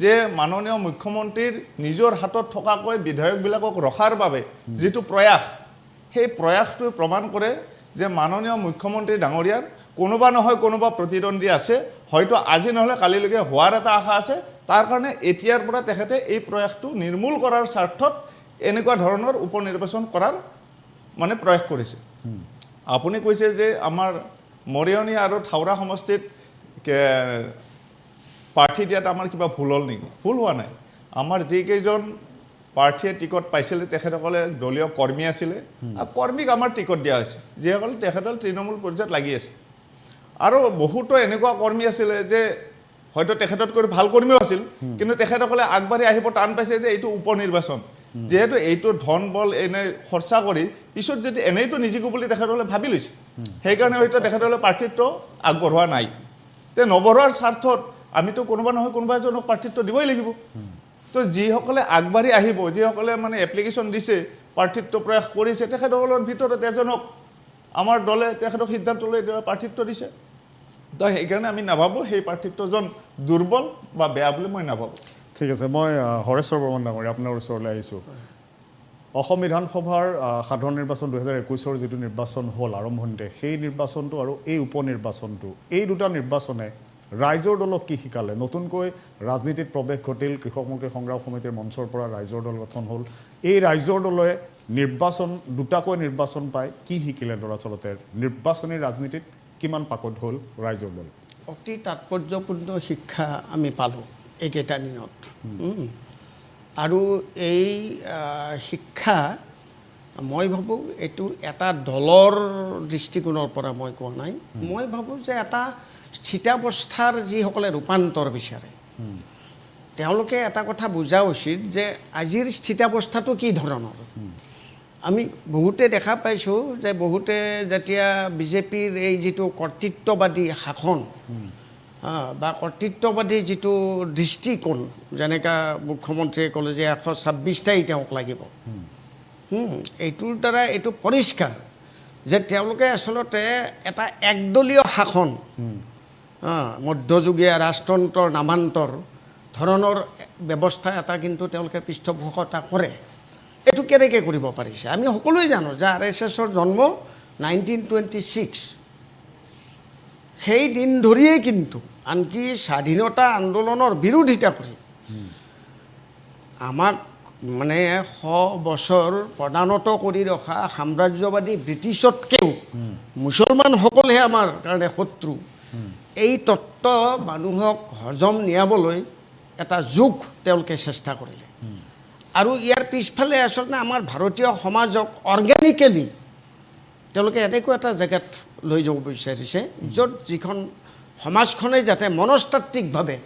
যে মাননীয় মুখ্যমন্ত্ৰীৰ নিজৰ হাতত থকাকৈ বিধায়কবিলাকক ৰখাৰ বাবে যিটো প্ৰয়াস, সেই প্ৰয়াসটোৱে প্ৰমাণ কৰে যে মাননীয় মুখ্যমন্ত্ৰী ডাঙৰীয়াৰ কোনোবা নহয় কোনোবা প্ৰতিদ্বন্দ্বী আছে, হয়তো আজি নহ'লে কালিলৈকে হোৱাৰ এটা আশা আছে। তাৰ কাৰণে এতিয়াৰ পৰা তেখেতে এই প্ৰয়াসটো নিৰ্মূল কৰাৰ স্বাৰ্থত এনেকুৱা ধৰণৰ উপ নিৰ্বাচন কৰাৰ মানে প্ৰয়াস কৰিছে। আপুনি কৈছে যে আমাৰ মৰিয়নি আৰু থাওৰা সমষ্টিত প্ৰাৰ্থী দিয়াত আমাৰ কিবা ভুল হ'ল নেকি? ভুল হোৱা নাই। আমাৰ যিকেইজন প্ৰাৰ্থীয়ে টিকট পাইছিলে তেখেতসকলে দলীয় কৰ্মী আছিলে, আৰু কৰ্মীক আমাৰ টিকট দিয়া হৈছে, যিসকলে তেখেতৰ তৃণমূল পৰ্যায়ত লাগি আছে। আৰু বহুতো এনেকুৱা কৰ্মী আছিলে যে হয়তো তেখেততকৈ ভাল কৰ্মীও আছিল, কিন্তু তেখেতসকলে আগবাঢ়ি আহিব টান পাইছে যে এইটো উপ নিৰ্বাচন, যিহেতু এইটো ধন বল এনে খৰচা কৰি পিছত যদি এনেইতো নিজিকো বুলি তেখেতসকলে ভাবি লৈছে, সেইকাৰণে হয়তো তেখেতসকলে প্ৰাৰ্থিত্ব আগবঢ়োৱা নাই। তে নবঢ়োৱাৰ স্বাৰ্থত আমিতো কোনোবা নহয় কোনোবা এজনক প্ৰাৰ্থিত্ব দিবই লাগিব। তো যিসকলে আগবাঢ়ি আহিব, যিসকলে মানে এপ্লিকেশ্যন দিছে, প্ৰাৰ্থিত্ব প্ৰয়াস কৰিছে, তেখেতসকলৰ ভিতৰত এজনক আমাৰ দলে তেখেতক সিদ্ধান্ত লৈ প্ৰাৰ্থিত্ব দিছে। তো সেইকাৰণে আমি নাভাবোঁ সেই প্ৰাৰ্থিত্বজন দুৰ্বল বা বেয়া বুলি মই নাভাবোঁ। ঠিক আছে, মই হৰেশ্বৰ বৰ্মন ডাঙৰীয়া আপোনাৰ ওচৰলৈ আহিছোঁ। অসম বিধানসভাৰ সাধাৰণ নিৰ্বাচন 2021 যিটো নিৰ্বাচন হ'ল আৰম্ভণিতে, সেই নিৰ্বাচনটো আৰু এই উপ নিৰ্বাচনটো, এই দুটা নিৰ্বাচনে ৰাইজৰ দলক কি শিকালে? নতুনকৈ ৰাজনীতিত প্ৰৱেশ ঘটিল, কৃষক মুক্তি সংগ্ৰাম সমিতিৰ মঞ্চৰ পৰা ৰাইজৰ দল গঠন হ'ল। এই ৰাইজৰ দলে নিৰ্বাচন দুটাকৈ নিৰ্বাচন পাই কি শিকিলে? দৰাচলতে নিৰ্বাচনী ৰাজনীতিত কিমান পাকত হ'ল ৰাইজৰ দল? অতি তাৎপৰ্যপূৰ্ণ শিক্ষা আমি পালোঁ এইকেইটা দিনত। আৰু এই শিক্ষা মই ভাবোঁ এইটো এটা দলৰ দৃষ্টিকোণৰ পৰা মই কোৱা নাই, মই ভাবোঁ যে এটা স্থিতাৱস্থাৰ যিসকলে ৰূপান্তৰ বিচাৰে তেওঁলোকে এটা কথা বুজা উচিত যে আজিৰ স্থিতাৱস্থাটো কি ধৰণৰ। আমি বহুতে দেখা পাইছোঁ যে বহুতে যেতিয়া বিজেপিৰ এই যিটো কৰ্তৃত্ববাদী শাসন বা কৰ্তৃত্ববাদী যিটো দৃষ্টিকোণ, যেনেকৈ মুখ্যমন্ত্ৰীয়ে ক'লে যে 126টাই তেওঁক লাগিব, এইটোৰ দ্বাৰা এইটো পৰিষ্কাৰ যে তেওঁলোকে আচলতে এটা একদলীয় শাসন, মধ্যযুগীয় ৰাজতন্ত্ৰৰ নামান্তৰ ধৰণৰ ব্যৱস্থা এটা কিন্তু তেওঁলোকে পৃষ্ঠপোষকতা কৰে। এইটো কেনেকৈ কৰিব পাৰিছে? আমি সকলোৱে জানো যে RSSৰ জন্ম 1926, সেই দিন ধৰিয়েই কিন্তু আনকি স্বাধীনতা আন্দোলনৰ বিৰোধিতা কৰি আমাক মানে 100 বছৰ প্ৰদানত কৰি ৰখা সাম্ৰাজ্যবাদী ব্ৰিটিছতকৈও মুছলমানসকলহে আমাৰ কাৰণে শত্ৰু, এই তত্ত্ব মানুহক হজম নিয়াবলৈ এটা যুগ তেওঁলোকে চেষ্টা কৰিলে। আৰু ইয়াৰ পিছফালে আচলতে আমাৰ ভাৰতীয় সমাজক অৰ্গেনিকেলি তেওঁলোকে এনেকুৱা এটা জেগাত লৈ যাব বিচাৰিছে য'ত যিখন সমাজখনে যাতে মনস্তাত্ত্বিকভাৱে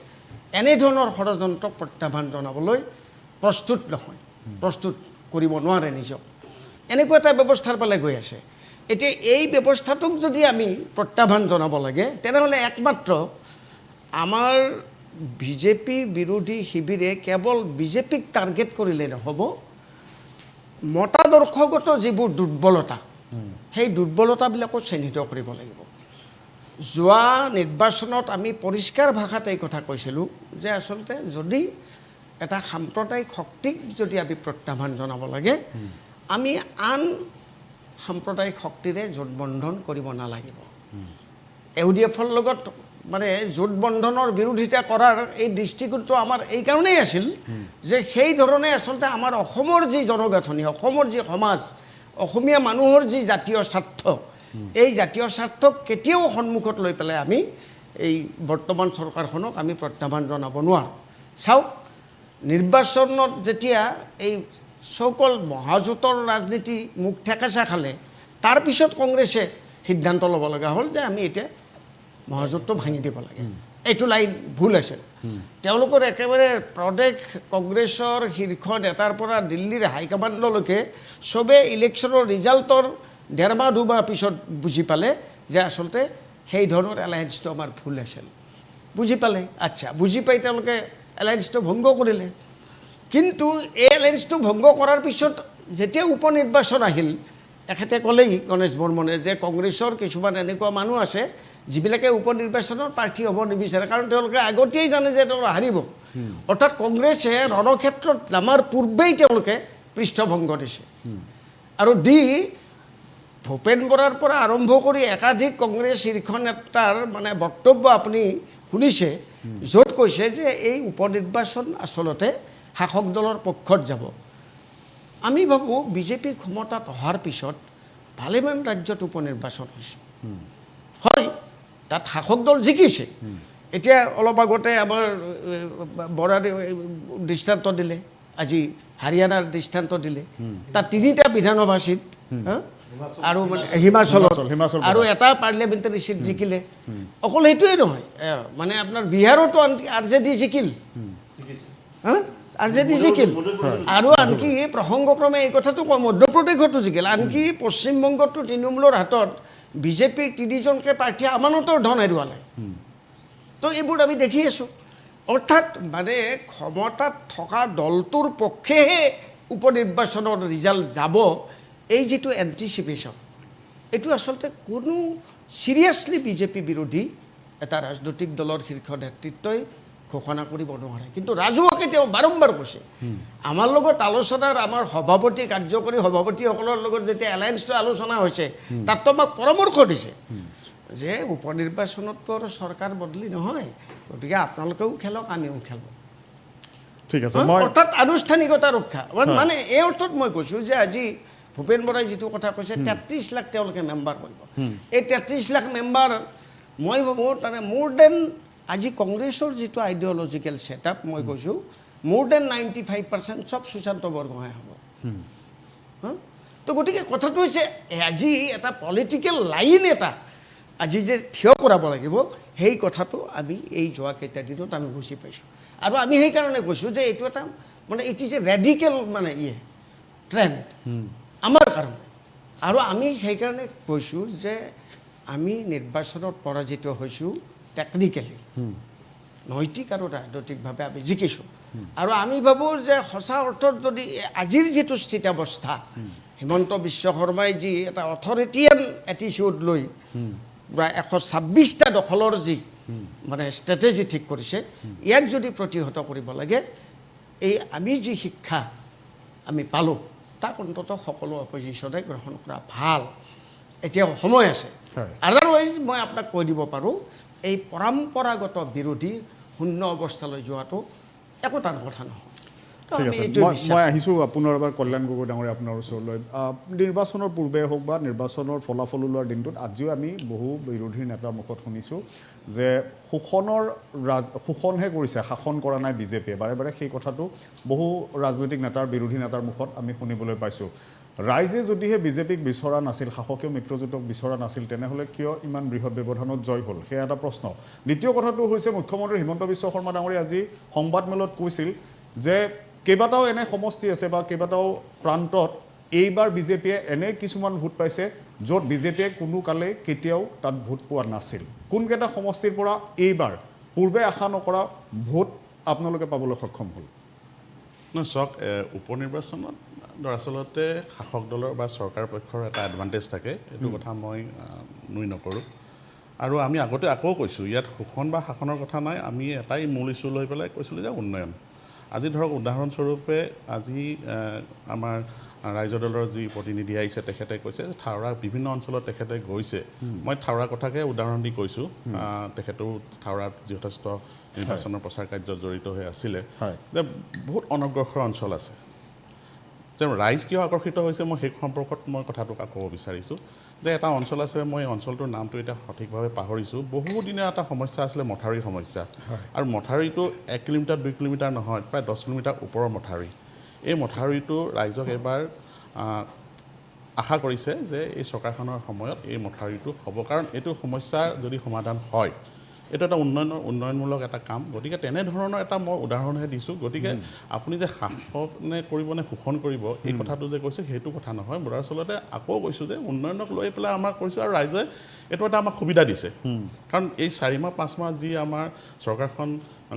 এনেধৰণৰ ষড়যন্ত্ৰক প্ৰত্যাহ্বান জনাবলৈ প্ৰস্তুত নহয়, প্ৰস্তুত কৰিব নোৱাৰে নিজক, এনেকুৱা এটা ব্যৱস্থাৰ ফালে গৈ আছে। এতিয়া এই ব্যৱস্থাটোক যদি আমি প্ৰত্যাহ্বান জনাব লাগে তেনেহ'লে একমাত্ৰ আমাৰ বিজেপি বিৰোধী শিবিৰে কেৱল বিজেপিক টাৰ্গেট কৰিলে নহ'ব, মতাদৰ্শগত যিবোৰ দুৰ্বলতা সেই দুৰ্বলতাবিলাকো চিহ্নিত কৰিব লাগিব। যোৱা নিৰ্বাচনত আমি পৰিষ্কাৰ ভাষাত এই কথা কৈছিলোঁ যে আচলতে যদি এটা সাম্প্ৰদায়িক শক্তিক যদি আমি প্ৰত্যাহ্বান জনাব লাগে, আমি আন সাম্প্ৰদায়িক শক্তিৰে জোটবন্ধন কৰিব নালাগিব। UDFৰ লগত মানে জোটবন্ধনৰ বিৰোধিতা কৰাৰ এই দৃষ্টিকোণটো আমাৰ এইকাৰণেই আছিল যে সেই ধৰণে আচলতে আমাৰ অসমৰ যি জনগাঁথনি, অসমৰ যি সমাজ, অসমীয়া মানুহৰ যি জাতীয় স্বাৰ্থ, এই জাতীয় স্বাৰ্থক কেতিয়াও সন্মুখত লৈ পেলাই আমি এই বৰ্তমান চৰকাৰখনক আমি প্ৰত্যাহ্বান জনাব নোৱাৰোঁ। চাওক, নিৰ্বাচনত যেতিয়া এই সকল মহাজোঁটৰ ৰাজনীতি মুখ ঠেকেচা খালে, তাৰপিছত কংগ্ৰেছে সিদ্ধান্ত ল'ব লগা হ'ল যে আমি এতিয়া মহাজোঁটটো ভাঙি দিব লাগে। এইটো লাইন ভুল আছিল। তেওঁলোকৰ একেবাৰে প্ৰদেশ কংগ্ৰেছৰ শীৰ্ষ নেতাৰ পৰা দিল্লীৰ হাইকমাণ্ডলৈকে চবে ইলেকশ্যনৰ ৰিজাল্টৰ 1.5 মাহ 2 মাহ পিছত বুজি পালে যে আচলতে সেই ধৰণৰ এলায়েন্সটো আমাৰ ভুল আছিল। বুজি পালে, আচ্ছা, বুজি পাই তেওঁলোকে এলায়েন্সটো ভংগ কৰিলে। কিন্তু এই এলায়েন্সটো ভংগ কৰাৰ পিছত যেতিয়া উপ নিৰ্বাচন আহিল, এখেতে ক'লেই গণেশ বৰ্মনে যে কংগ্ৰেছৰ কিছুমান এনেকুৱা মানুহ আছে যিবিলাকে উপ নিৰ্বাচনৰ প্ৰাৰ্থী হ'ব নিবিচাৰে, কাৰণ তেওঁলোকে আগতেই জানে যে তেওঁলোকে হাৰিব। অৰ্থাৎ কংগ্ৰেছে ৰণক্ষেত্ৰত নামাৰ পূৰ্বেই তেওঁলোকে পৃষ্ঠভংগ দিছে আৰু দি ভূপেন বৰাৰ পৰা আৰম্ভ কৰি একাধিক কংগ্ৰেছ শীৰ্ষ নেতাৰ মানে বক্তব্য আপুনি শুনিছে, য'ত কৈছে যে এই উপনিৰ্বাচন আচলতে শাসক দলৰ পক্ষত যাব। আমি ভাবোঁ বিজেপি ক্ষমতাত অহাৰ পিছত ভালেমান ৰাজ্যত উপনিৰ্বাচন হৈছে, হয়, তাত শাসক দল জিকিছে। এতিয়া অলপ আগতে আমাৰ বৰাৰে দৃষ্টান্ত দিলে, আজি হাৰিয়ানাৰ দৃষ্টান্ত দিলে, তাত 3টা বিধানসভা চিট আৰু মানে হিমাচলত আৰু এটা পাৰ্লিয়ামেণ্টাৰী চিট জিকিলে। অকল সেইটোৱে নহয়, মানে আপোনাৰ বিহাৰতো RJD জিকিল, RJD জিকিল, আৰু আনকি প্ৰসংগক্ৰমে এই কথাটো কয় মধ্যপ্ৰদেশতো জিকিল, আনকি পশ্চিমবংগতো তৃণমূলৰ হাতত বিজেপিৰ 3জনকে প্ৰাৰ্থীয়ে আমানতৰ ধন হেৰুৱালে। তো এইবোৰ আমি দেখি আছোঁ। অৰ্থাৎ মানে ক্ষমতাত থকা দলটোৰ পক্ষেহে উপনিৰ্বাচনৰ ৰিজাল্ট যাব, এই যিটো এণ্টিচিপেশ্যন, এইটো আচলতে কোনো চিৰিয়াছলি বিজেপি বিৰোধী এটা ৰাজনৈতিক দলৰ শীৰ্ষ নেতৃত্বই ঘোষণা কৰিব নোৱাৰে। কিন্তু ৰাজহুৱাকে তেওঁ বাৰম্বাৰ কৈছে, আমাৰ লগত আলোচনাৰ আমাৰ সভাপতি কাৰ্যকৰী সভাপতিসকলৰ লগত যেতিয়া এলায়েন্সটো আলোচনা হৈছে, তাততো আমাক পৰামৰ্শ দিছে যে উপনিৰ্বাচনততো আৰু চৰকাৰ বদলি নহয়, গতিকে আপোনালোকেও খেলক আমিও খেলোঁ। ঠিক আছে, অৰ্থাৎ আনুষ্ঠানিকতা ৰক্ষা। মানে এই অৰ্থত মই কৈছোঁ যে আজি ভূপেন বৰাই যিটো কথা কৈছে 33 লাখ তেওঁলোকে মেম্বাৰ কৰিব, এই 33 লাখ মেম্বাৰ মই ভাবোঁ তাৰে মোৰ দেন আজি কংগ্ৰেছৰ যিটো আইডিঅ'লজিকেল ছেটআপ মই কৈছোঁ মোৰ দেন 95% চব সুশান্ত বৰগোহাঁই হ'ব। তো গতিকে কথাটো হৈছে আজি এটা পলিটিকেল লাইন এটা আজি যে থিয় কৰাব লাগিব, সেই কথাটো আমি এই যোৱা কেইটা দিনত আমি বুজি পাইছোঁ। আৰু আমি সেইকাৰণে কৈছোঁ যে এইটো এটা মানে ইট ইজ এ ৰেডিকেল মানে ট্ৰেণ্ড আমাৰ কাৰণে। আৰু আমি সেইকাৰণে কৈছোঁ যে আমি নিৰ্বাচনত পৰাজিত হৈছোঁ টেকনিকেলি, নৈতিক আৰু ৰাজনৈতিকভাৱে আমি জিকিছোঁ। আৰু আমি ভাবোঁ যে সঁচা অৰ্থত যদি আজিৰ যিটো স্থিতাৱস্থা, হিমন্ত বিশ্ব শৰ্মাই যি এটা অথৰিটিয়ান এটিচিউড লৈ প্ৰায় 126টা দখলৰ যি মানে ষ্ট্ৰেটেজি ঠিক কৰিছে, ইয়াক যদি প্ৰতিহত কৰিব লাগে, এই আমি যি শিক্ষা আমি পালোঁ তাক অন্ততঃ সকলো অপজিশ্যনে গ্ৰহণ কৰা ভাল। এতিয়াও সময় আছে। আদাৰৱাইজ মই আপোনাক কৈ দিব পাৰোঁ, এই পৰম্পৰাগত বিৰোধী শূন্য অৱস্থালৈ যোৱাটো একো টান কথা নহয়। ঠিক আছে, মই আহিছোঁ আপোনাৰ এবাৰ কল্যাণ গগৈ ডাঙৰীয়া আপোনাৰ ওচৰলৈ। নিৰ্বাচনৰ পূৰ্বে হওক বা নিৰ্বাচনৰ ফলাফল ওলোৱাৰ দিনটোত আজিও আমি বহু বিৰোধী নেতাৰ মুখত শুনিছোঁ যে শোষণহে কৰিছে, শাসন কৰা নাই বিজেপিয়ে। বাৰে বাৰে সেই কথাটো বহু ৰাজনৈতিক নেতাৰ বিৰোধী নেতাৰ মুখত আমি শুনিবলৈ পাইছোঁ। ৰাইজে যদিহে বিজেপিক বিচৰা নাছিল, শাসকীয় মিত্ৰজোঁটক বিচৰা নাছিল, তেনেহ'লে কিয় ইমান বৃহৎ ব্যৱধানত জয় হ'ল, সেয়া এটা প্ৰশ্ন। দ্বিতীয় কথাটো হৈছে মুখ্যমন্ত্ৰী হিমন্ত বিশ্ব শৰ্মা ডাঙৰীয়া আজি সংবাদমেলত কৈছিল যে কেইবাটাও এনে সমষ্টি আছে বা কেইবাটাও প্ৰান্তত এইবাৰ বিজেপিয়ে এনে কিছুমান ভোট পাইছে য'ত বিজেপিয়ে কোনো কালে কেতিয়াও তাত ভোট পোৱা নাছিল। কোনকেইটা সমষ্টিৰ পৰা এইবাৰ পূৰ্বে আশা নকৰা ভোট আপোনালোকে পাবলৈ সক্ষম হ'ল? চাওক, উপনিৰ্বাচনত দৰাচলতে শাসক দলৰ বা চৰকাৰ পক্ষৰ এটা এডভান্টেজ থাকে, এইটো কথা মই নুই নকৰোঁ। আৰু আমি আগতে আকৌ কৈছোঁ, ইয়াত শোষণ বা শাসনৰ কথা নাই, আমি এটাই মূল ইছ্যু লৈ পেলাই কৈছিলোঁ যে উন্নয়ন। আজি ধৰক উদাহৰণস্বৰূপে আজি আমাৰ ৰাইজৰ দলৰ যি প্ৰতিনিধি আহিছে, তেখেতে কৈছে যে থাওৰা বিভিন্ন অঞ্চলত তেখেতে গৈছে। মই থাওৰা কথাকে উদাহৰণ দি কৈছোঁ, তেখেতেও থাওৰাত যথেষ্ট নিৰ্বাচনৰ প্ৰচাৰ কাৰ্যত জড়িত হৈ আছিলে, যে বহুত অনগ্ৰসৰ অঞ্চল আছে। যে ৰাইজ কিয় আকৰ্ষিত হৈছে, মই সেই সম্পৰ্কত মই কথাটোক ক'ব বিচাৰিছোঁ যে এটা অঞ্চল আছে, মই অঞ্চলটোৰ নামটো এতিয়া সঠিকভাৱে পাহৰিছোঁ, বহুদিনীয়া এটা সমস্যা আছিলে মথাউৰি সমস্যা। আৰু মথাউৰিটো 1 কিলোমিটাৰ 2 কিলোমিটাৰ নহয়, প্ৰায় 10 কিলোমিটাৰ ওপৰৰ মথাউৰি। এই মথাউৰিটো ৰাইজক এবাৰ আশা কৰিছে যে এই চৰকাৰখনৰ সময়ত এই মথাউৰিটো হ'ব, কাৰণ এইটো সমস্যাৰ যদি সমাধান হয়, এইটো এটা উন্নয়নমূলক এটা কাম। গতিকে তেনেধৰণৰ এটা মই উদাহৰণহে দিছোঁ। গতিকে আপুনি যে শাসনে কৰিব নে শোষণ কৰিব, এই কথাটো যে কৈছে সেইটো কথা নহয়। মোৰ আচলতে আকৌ কৈছোঁ যে উন্নয়নক লৈ পেলাই আমাৰ কৈছোঁ, আৰু ৰাইজে এইটো এটা আমাক সুবিধা দিছে। কাৰণ এই 4 মাহ 5 মাহ যি আমাৰ চৰকাৰখন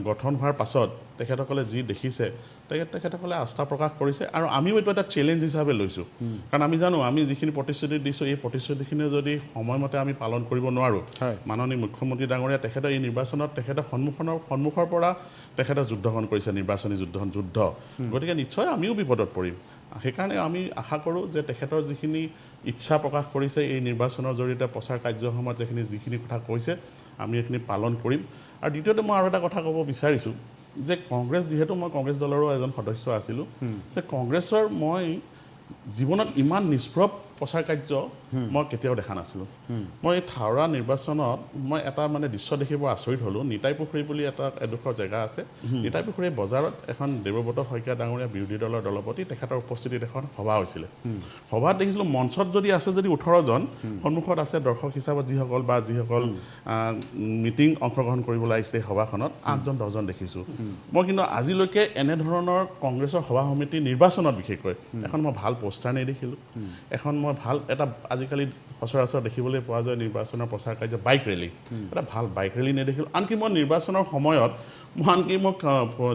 গঠন হোৱাৰ পাছত তেখেতসকলে যি দেখিছে, তেখেতসকলে আস্থা প্ৰকাশ কৰিছে, আৰু আমিও এইটো এটা চেলেঞ্জ হিচাপে লৈছোঁ। কাৰণ আমি জানো আমি যিখিনি প্ৰতিশ্ৰুতি দিছোঁ, এই প্ৰতিশ্ৰুতিখিনি যদি সময়মতে আমি পালন কৰিব নোৱাৰোঁ, মাননীয় মুখ্যমন্ত্ৰী ডাঙৰীয়া তেখেতে এই নিৰ্বাচনত তেখেতে সন্মুখৰ পৰা তেখেতে যুদ্ধখন কৰিছে, নিৰ্বাচনী যুদ্ধ। গতিকে নিশ্চয় আমিও বিপদত পৰিম। সেইকাৰণে আমি আশা কৰোঁ যে তেখেতৰ যিখিনি ইচ্ছা প্ৰকাশ কৰিছে এই নিৰ্বাচনৰ জৰিয়তে প্ৰচাৰ কাৰ্যৰ সময়ত যিখিনি কথা কৈছে আমি এইখিনি পালন কৰিম। আৰু দ্বিতীয়তে মই আৰু এটা কথা ক'ব বিচাৰিছোঁ যে কংগ্ৰেছ, যিহেতু মই কংগ্ৰেছ দলৰো এজন সদস্য আছিলোঁ, যে কংগ্ৰেছৰ মই জীৱনত ইমান নিষ্প্ৰভ প্ৰচাৰ কাৰ্য মই কেতিয়াও দেখা নাছিলোঁ। মই এই থাওৰা নিৰ্বাচনত মই এটা মানে দৃশ্য দেখি বৰ আচৰিত হ'লোঁ। নিতাই পুখুৰী বুলি এডোখৰ জেগা আছে। নিতাই পুখুৰী বজাৰত এখন দেৱব্ৰত শইকীয়া ডাঙৰীয়া বিৰোধী দলৰ দলপতি, তেখেতৰ উপস্থিতিত এখন সভা হৈছিলে। সভাত দেখিছিলোঁ মঞ্চত যদি আছে যদি 18 জন, সন্মুখত আছে দৰ্শক হিচাপত যিসকল মিটিং অংশগ্ৰহণ কৰিবলৈ আহিছে সভাখনত 8 জন 10 জন দেখিছোঁ। মই কিন্তু আজিলৈকে এনেধৰণৰ কংগ্ৰেছৰ সভা সমিতি নিৰ্বাচনত বিশেষকৈ এখন মই ভাল পোষ্টাৰ নেদেখিলোঁ। এখন মই ভাল এটা আজিকালি সচৰাচৰ দেখিবলৈ পোৱা যায় নিৰ্বাচনৰ প্ৰচাৰ কাৰ্য বাইক ৰেলী, এটা ভাল বাইক ৰেলী নেদেখিলোঁ। আনকি মই নিৰ্বাচনৰ সময়ত মোক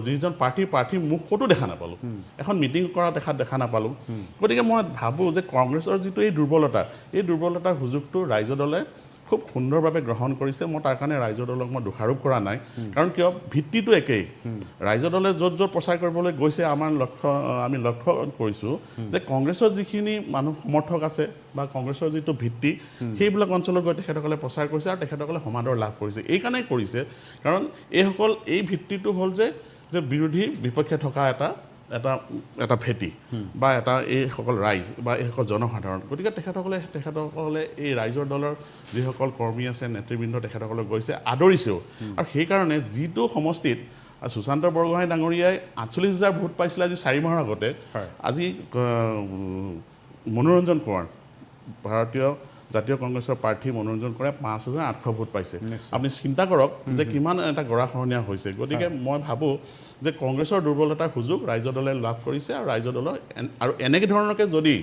যিজন প্ৰাৰ্থীৰ মুখ ক'তো দেখা নাপালোঁ, এখন মিটিং কৰা দেখা নাপালোঁ। গতিকে মই ভাবোঁ যে কংগ্ৰেছৰ যিটো এই দুৰ্বলতাৰ সুযোগটো ৰাইজৰ দলে খুব সুন্দৰভাৱে গ্ৰহণ কৰিছে। মই তাৰ কাৰণে ৰাইজৰ দলক মই দোষাৰোপ কৰা নাই, কাৰণ কিয় ভিত্তিটো একেই। ৰাইজৰ দলে য'ত প্ৰচাৰ কৰিবলৈ গৈছে আমি লক্ষ্য কৰিছোঁ যে কংগ্ৰেছৰ যিখিনি মানুহ সমৰ্থক আছে বা কংগ্ৰেছৰ যিটো ভিত্তি, সেইবিলাক অঞ্চলত গৈ তেখেতসকলে প্ৰচাৰ কৰিছে আৰু তেখেতসকলে সমাদৰ লাভ কৰিছে। এই কাৰণেই কৰিছে কাৰণ এই ভিত্তিটো হ'ল যে বিৰোধী বিপক্ষে থকা এটা ভেটি বা এইসকল ৰাইজ বা এইসকল জনসাধাৰণ। গতিকে তেখেতসকলে এই ৰাইজৰ দলৰ যিসকল কৰ্মী আছে, নেতৃবৃন্দ, তেখেতসকলে গৈছে, আদৰিছেও। আৰু সেইকাৰণে যিটো সমষ্টিত সুশান্ত বৰগোহাঁই ডাঙৰীয়াই 48,000 ভোট পাইছিলে আজি 4 মাহৰ আগতে, আজি মনোৰঞ্জন কোঁৱৰ, ভাৰতীয় জাতীয় কংগ্ৰেছৰ প্ৰাৰ্থী মনোৰঞ্জন কোঁৱৰে 5,800 ভোট পাইছে। আপুনি চিন্তা কৰক যে কিমান এটা গৰাখহনীয়া হৈছে। গতিকে মই ভাবোঁ যে কংগ্ৰেছৰ দুৰ্বলতাৰ সুযোগ ৰাইজৰ দলে লাভ কৰিছে আৰু ৰাইজৰ দলৰ আৰু এনেকৈ ধৰণকে যদি